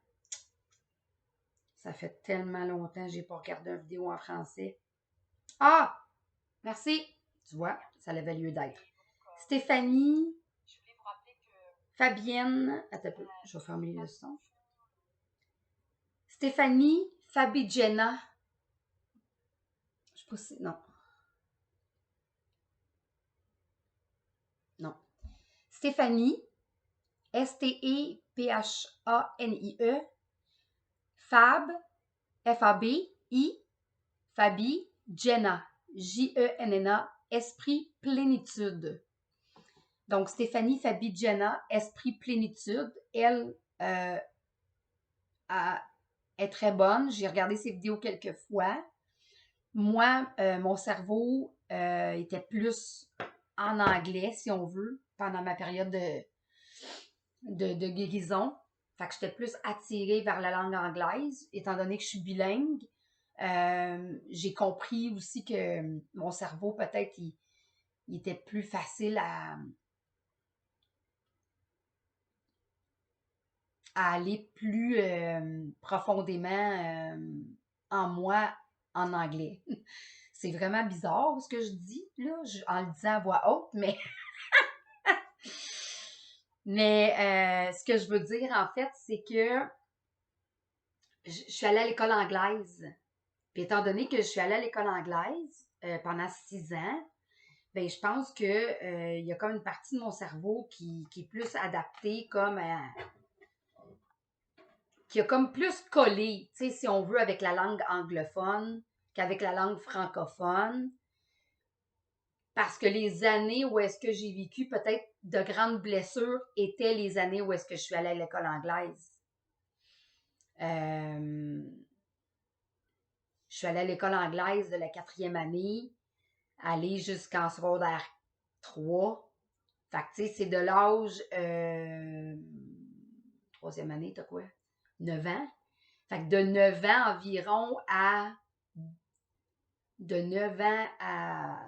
ça fait tellement longtemps que j'ai pas regardé une vidéo en français. Ah! Merci! Tu vois, ça avait lieu d'être. Stéphanie, Fabienne, attends un peu, je vais fermer le son. Stéphanie Fabigenna. Je sais pas si, non. Non. Stéphanie, Stephanie, Fab, Fabi, Fabi, Jenna, Jenna, Esprit Plénitude. Donc, Stéphanie Fabi Jenna, Esprit Plénitude, elle est très bonne. J'ai regardé ses vidéos quelques fois. Moi, mon cerveau était plus en anglais, si on veut, pendant ma période de guérison. Fait que j'étais plus attirée vers la langue anglaise, étant donné que je suis bilingue. J'ai compris aussi que mon cerveau, peut-être, il était plus facile à aller plus profondément en moi en anglais. C'est vraiment bizarre ce que je dis, là, en le disant à voix haute, mais ce que je veux dire, en fait, c'est que je suis allée à l'école anglaise. Puis étant donné que je suis allée à l'école anglaise pendant 6 ans, ben je pense que il y a comme une partie de mon cerveau qui est plus adaptée comme qui a comme plus collé, tu sais, si on veut, avec la langue anglophone qu'avec la langue francophone. Parce que les années où est-ce que j'ai vécu peut-être de grandes blessures étaient les années où est-ce que je suis allée à l'école anglaise. Je suis allée à l'école anglaise de la 4e année, aller jusqu'en secondaire 3. Fait que, tu sais, c'est de l'âge... 3e année, t'as quoi? 9 ans. Fait que de 9 ans environ à... De 9 ans à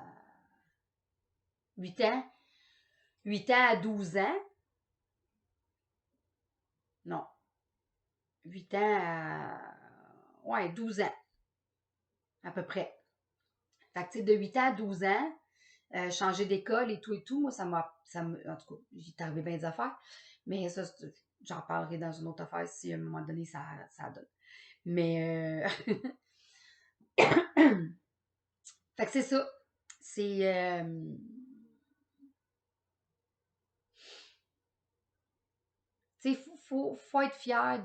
8 ans. 8 ans à 12 ans. Non. 8 ans à... Ouais, 12 ans. À peu près. Fait que, tu sais, de 8 ans à 12 ans, changer d'école et tout, moi, en tout cas, j'ai arrivé bien des affaires. Mais ça, j'en parlerai dans une autre affaire si à un moment donné, ça donne. Mais, fait que c'est ça. C'est, tu sais, faut être fier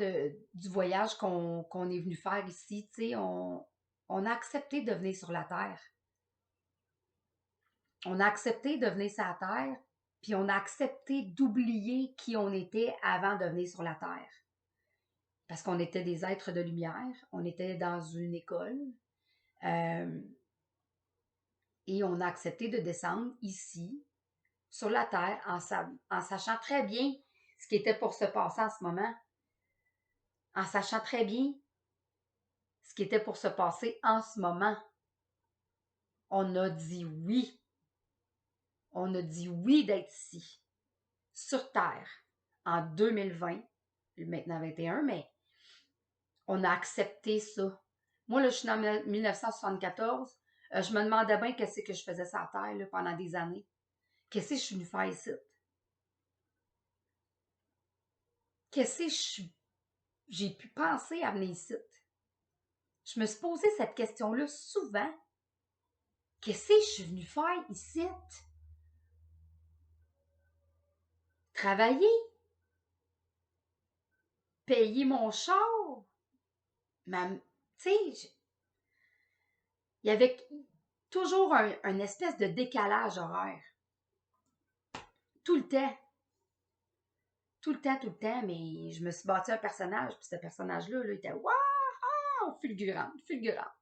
du voyage qu'on est venu faire ici. Tu sais, on a accepté de venir sur la Terre. On a accepté de venir sur la Terre, puis on a accepté d'oublier qui on était avant de venir sur la Terre. Parce qu'on était des êtres de lumière, on était dans une école, euh, et on a accepté de descendre ici, sur la Terre, en sachant très bien ce qui était pour se passer en ce moment, en sachant très bien ce qui était pour se passer en ce moment. On a dit oui. On a dit oui d'être ici, sur Terre, en 2020, maintenant 21, mais on a accepté ça. Moi, là, je suis en 1974. Je me demandais bien qu'est-ce que je faisais sur la Terre là, pendant des années. Qu'est-ce que je suis venue faire ici? Qu'est-ce que j'ai pu penser à venir ici? Je me suis posé cette question-là souvent. Qu'est-ce que je suis venue faire ici? Travailler? Payer mon char? Tu sais, il y avait toujours un espèce de décalage horaire. Tout le temps. Tout le temps, tout le temps, mais je me suis bâti un personnage, puis ce personnage-là, là, il était waouh, fulgurante, fulgurante.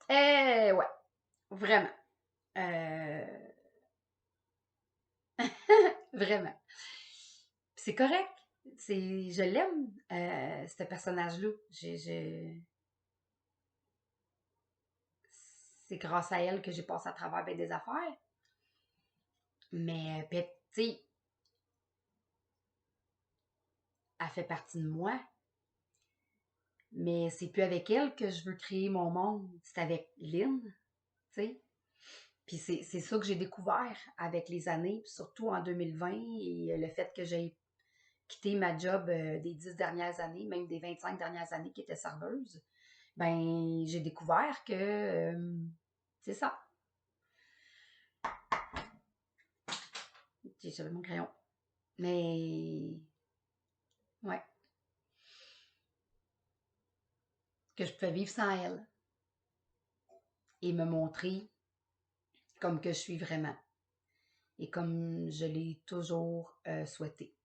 Ouais, vraiment. Vraiment. C'est correct. Je l'aime, ce personnage-là. C'est grâce à elle que j'ai passé à travers bien des affaires. Mais, tu sais, elle fait partie de moi. Mais c'est plus avec elle que je veux créer mon monde. C'est avec Lynn, tu sais. Puis c'est ça que j'ai découvert avec les années, puis surtout en 2020 et le fait que j'ai quitté ma job des 10 dernières années, même des 25 dernières années qui était serveuse. Ben, j'ai découvert que c'est ça. J'avais mon crayon. Mais, ouais, que je pouvais vivre sans elle et me montrer comme que je suis vraiment et comme je l'ai toujours souhaité.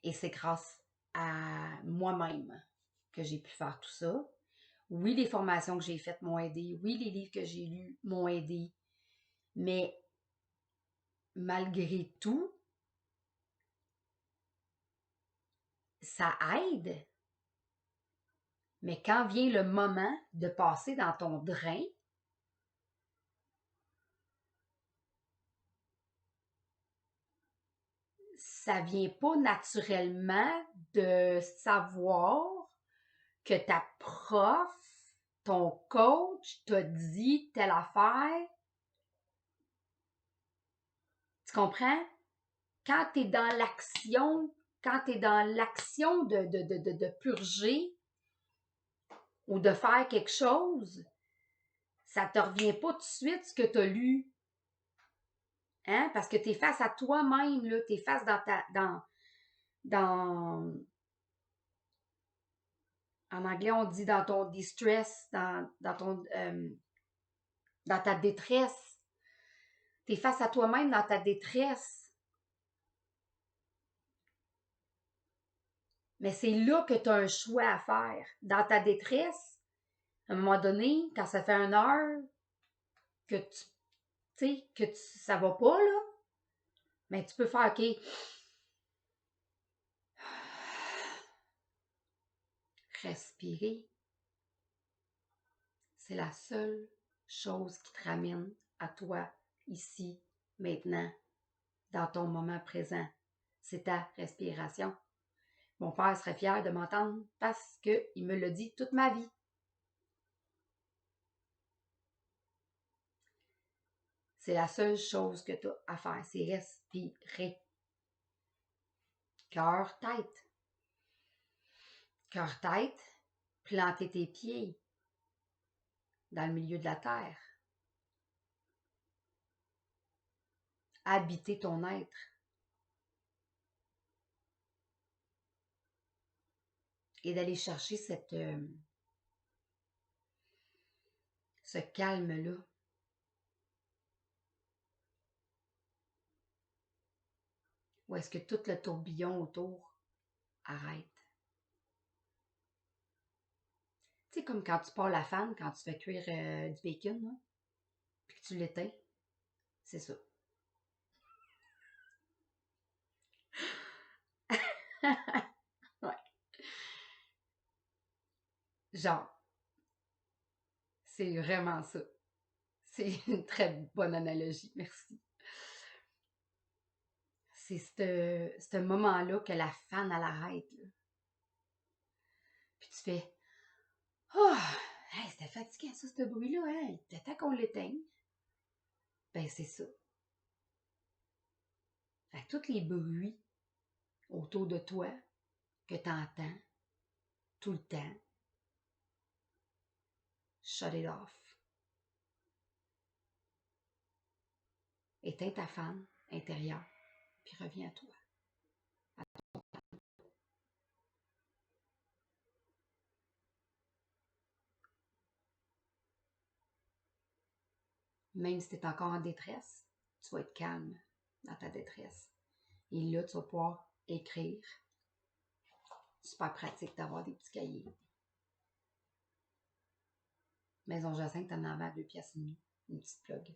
Et c'est grâce à moi-même que j'ai pu faire tout ça. Oui, les formations que j'ai faites m'ont aidé. Oui, les livres que j'ai lus m'ont aidé. Mais malgré tout, ça aide. Mais quand vient le moment de passer dans ton drain, ça vient pas naturellement de savoir que ta prof, ton coach t'a dit telle affaire. Tu comprends? Quand tu es dans l'action, quand tu es dans l'action de purger ou de faire quelque chose, ça te revient pas tout de suite ce que tu as lu. Hein? Parce que tu es face à toi-même, là. Tu es face dans, en anglais, on dit dans ton distress, dans ta détresse. Tu es face à toi-même dans ta détresse. Mais c'est là que tu as un choix à faire. Dans ta détresse, à un moment donné, quand ça fait 1 heure que tu sais, ça va pas, là, mais tu peux faire, OK, respirer. C'est la seule chose qui te ramène à toi, ici, maintenant, dans ton moment présent. C'est ta respiration. Mon père serait fier de m'entendre parce qu'il me l'a dit toute ma vie. C'est la seule chose que tu as à faire, c'est respirer. Cœur, tête. Cœur, tête, planter tes pieds dans le milieu de la terre. Habiter ton être. Et d'aller chercher ce calme-là. Où est-ce que tout le tourbillon autour arrête? Tu sais, comme quand tu pars la fan, quand tu fais cuire du bacon, là, puis que tu l'éteins, c'est ça. Ouais. Genre, c'est vraiment ça. C'est une très bonne analogie, merci. c'est ce moment-là que la fan, elle arrête. Là. Puis tu fais oh, hey, c'était fatigant ça, ce bruit-là, hein? Il était temps qu'on l'éteigne. Ben, c'est ça. Fait que tous les bruits autour de toi que tu entends tout le temps, shut it off. Éteins ta fan intérieure, puis reviens à toi. Même si tu es encore en détresse, tu vas être calme dans ta détresse. Et là, tu vas pouvoir écrire. Super pratique d'avoir des petits cahiers. Maison Jacinthe, t'en avais à 2 piastres et demi. Une petite plug.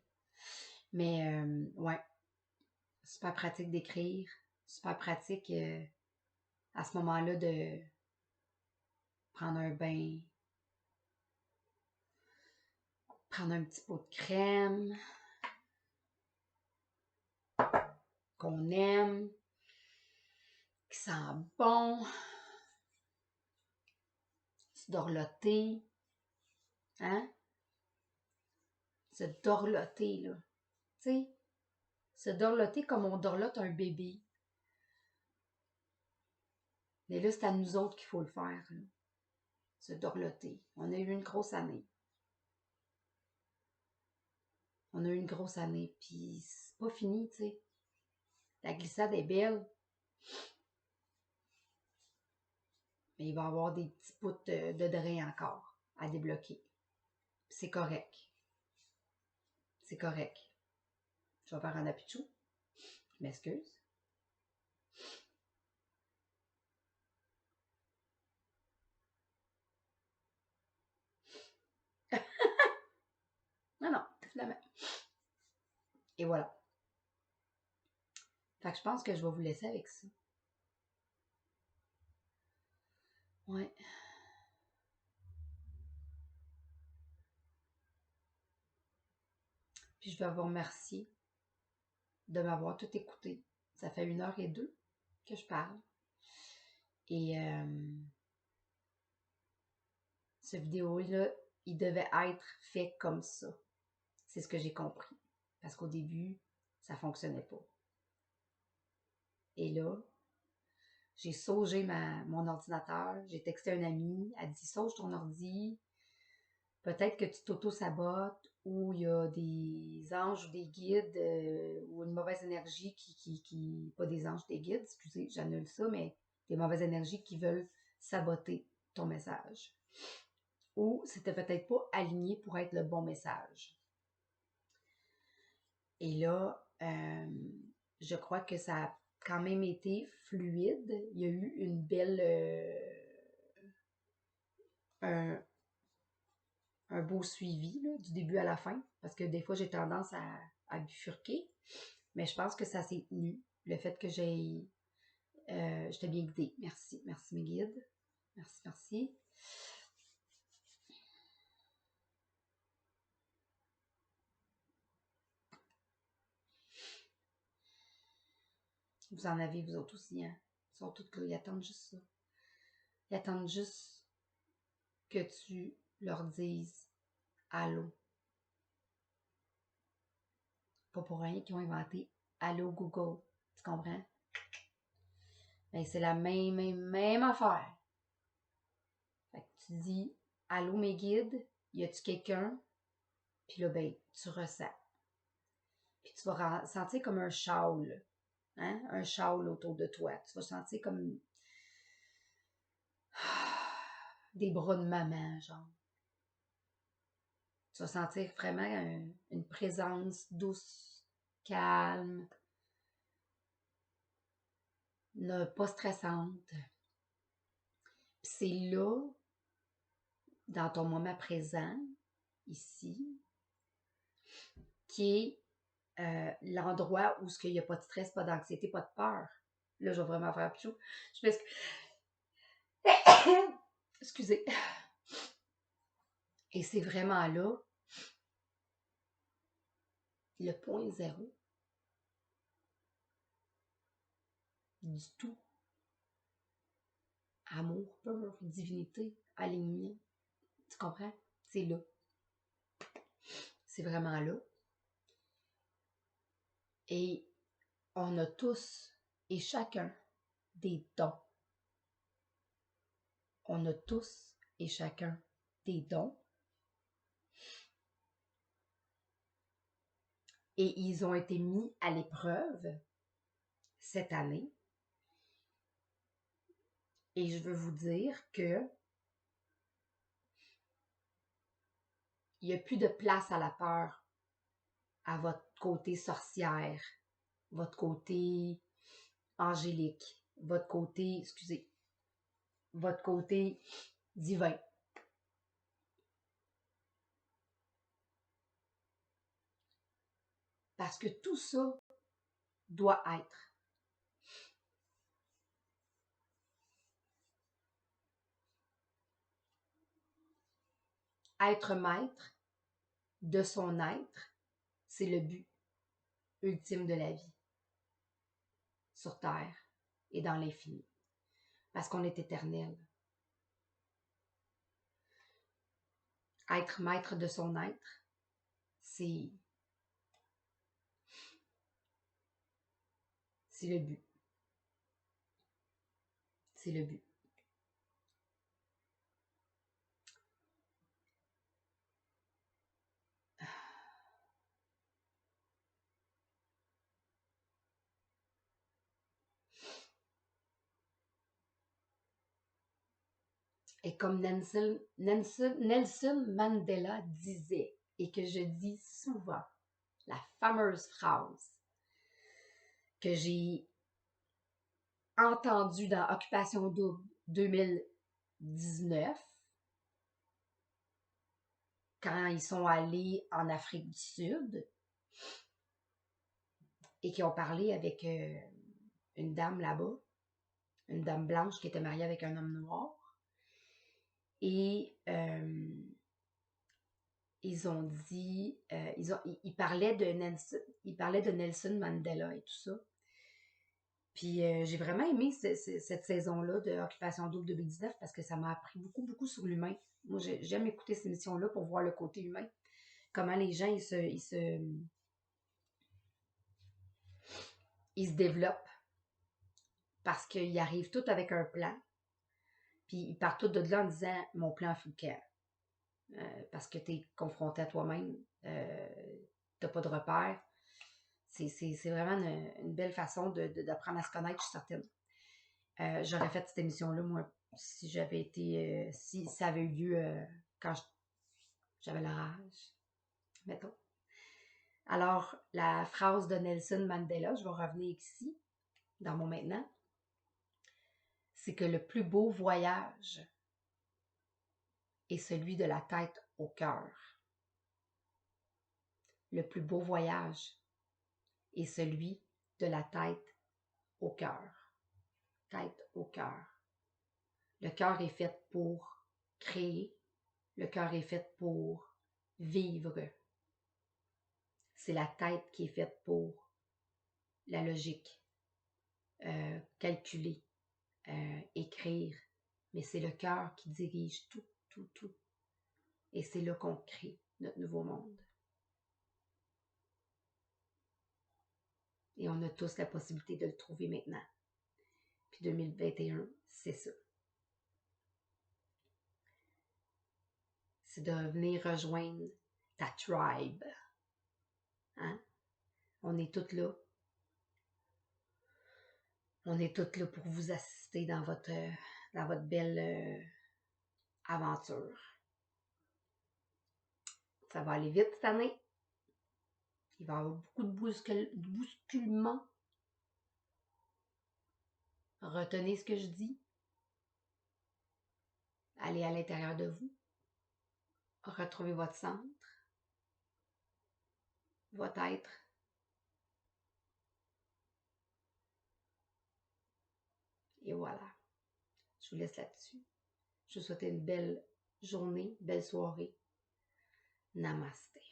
Mais, ouais. Super pratique d'écrire. Super pratique à ce moment-là de prendre un bain. Prendre un petit pot de crème. Qu'on aime. Qui sent bon. Se dorloter. Hein? Se dorloter, là. Tu sais? Se dorloter comme on dorlote un bébé. Mais là, c'est à nous autres qu'il faut le faire, là. Se dorloter. On a eu une grosse année. On a eu une grosse année, puis c'est pas fini, tu sais. La glissade est belle, mais il va y avoir des petits bouts de drain encore à débloquer. C'est correct. C'est correct. Je vais faire un apichou. Je m'excuse. Non, non, finalement. Et voilà. Fait que je pense que je vais vous laisser avec ça. Ouais. Puis je vais vous remercier de m'avoir tout écouté. Ça fait 1h02 que je parle. Et ce vidéo-là, il devait être fait comme ça. C'est ce que j'ai compris. Parce qu'au début, ça ne fonctionnait pas. Et là, j'ai saugé mon ordinateur. J'ai texté un ami. Elle dit, sauge ton ordi. Peut-être que tu t'auto-sabotes ou il y a des anges ou des guides ou une mauvaise énergie pas des anges, des guides, excusez, j'annule ça, mais des mauvaises énergies qui veulent saboter ton message. Ou c'était peut-être pas aligné pour être le bon message. Et là, je crois que ça a quand même été fluide. Il y a eu une belle... un beau suivi là, du début à la fin, parce que des fois, j'ai tendance à bifurquer. Mais je pense que ça s'est tenu. Le fait que j'étais bien guidée. Merci. Merci mes guides. Merci, merci. Vous en avez, vous autres aussi, hein? Ils sont tous là, ils attendent juste ça. Ils attendent juste que tu leur dises allô. Pas pour rien qu'ils ont inventé allô Google. Tu comprends? Ben, c'est la même affaire. Fait que tu dis allô mes guides, y a-tu quelqu'un? Puis là, ben, tu ressens. Puis tu vas sentir comme un châle. Hein? Un châle autour de toi. Tu vas sentir comme des bras de maman, genre. Tu vas sentir vraiment une présence douce, calme, pas stressante. Puis c'est là, dans ton moment présent, ici, qui est l'endroit où il n'y a pas de stress, pas d'anxiété, pas de peur. Là, je vais vraiment faire pichou. Je m'excuse. Excusez. Et c'est vraiment là, le point zéro. du tout. Amour pur, divinité, alignement. Tu comprends? C'est là. C'est vraiment là. Et on a tous et chacun des dons. On a tous et chacun des dons. Et ils ont été mis à l'épreuve cette année. Et je veux vous dire que il n'y a plus de place à la peur à votre côté sorcière, votre côté angélique, votre côté, excusez, votre côté divin. Parce que tout ça doit être. Être maître de son être, c'est le but ultime de la vie sur Terre et dans l'infini. Parce qu'on est éternel. Être maître de son être, c'est le but. C'est le but. Et comme Nelson Mandela disait, et que je dis souvent, la fameuse phrase que j'ai entendue dans Occupation Double 2019, quand ils sont allés en Afrique du Sud et qui ont parlé avec une dame là-bas, une dame blanche qui était mariée avec un homme noir. Et ils ont dit, ils parlaient de Nelson Mandela et tout ça. Puis j'ai vraiment aimé cette saison-là de Occupation Double 2019 parce que ça m'a appris beaucoup, beaucoup sur l'humain. Moi, j'aime écouter ces émissions-là pour voir le côté humain. Comment les gens, ils se développent. Parce qu'ils arrivent tous avec un plan. Puis ils partent tous de là en disant « Mon plan Fouquet ». Parce que tu es confronté à toi-même. T'as pas de repères. C'est vraiment une belle façon d'apprendre à se connaître, je suis certaine. J'aurais fait cette émission-là, moi, si j'avais été, si ça avait eu lieu quand j'avais leur âge, mettons. Alors, la phrase de Nelson Mandela, je vais revenir ici, dans mon maintenant, c'est que le plus beau voyage est celui de la tête au cœur. Le plus beau voyage est celui de la tête au cœur. Tête au cœur. Le cœur est fait pour créer. Le cœur est fait pour vivre. C'est la tête qui est faite pour la logique, calculer, écrire. Mais c'est le cœur qui dirige tout, tout, tout. Et c'est là qu'on crée notre nouveau monde. Et on a tous la possibilité de le trouver maintenant. Puis 2021, c'est ça. C'est de venir rejoindre ta tribe. Hein? On est toutes là. On est toutes là pour vous assister dans votre belle aventure. Ça va aller vite cette année. Il va y avoir beaucoup de bousculements. Retenez ce que je dis. Allez à l'intérieur de vous. Retrouvez votre centre. Votre être. Et voilà. Je vous laisse là-dessus. Je vous souhaite une belle journée, belle soirée. Namasté.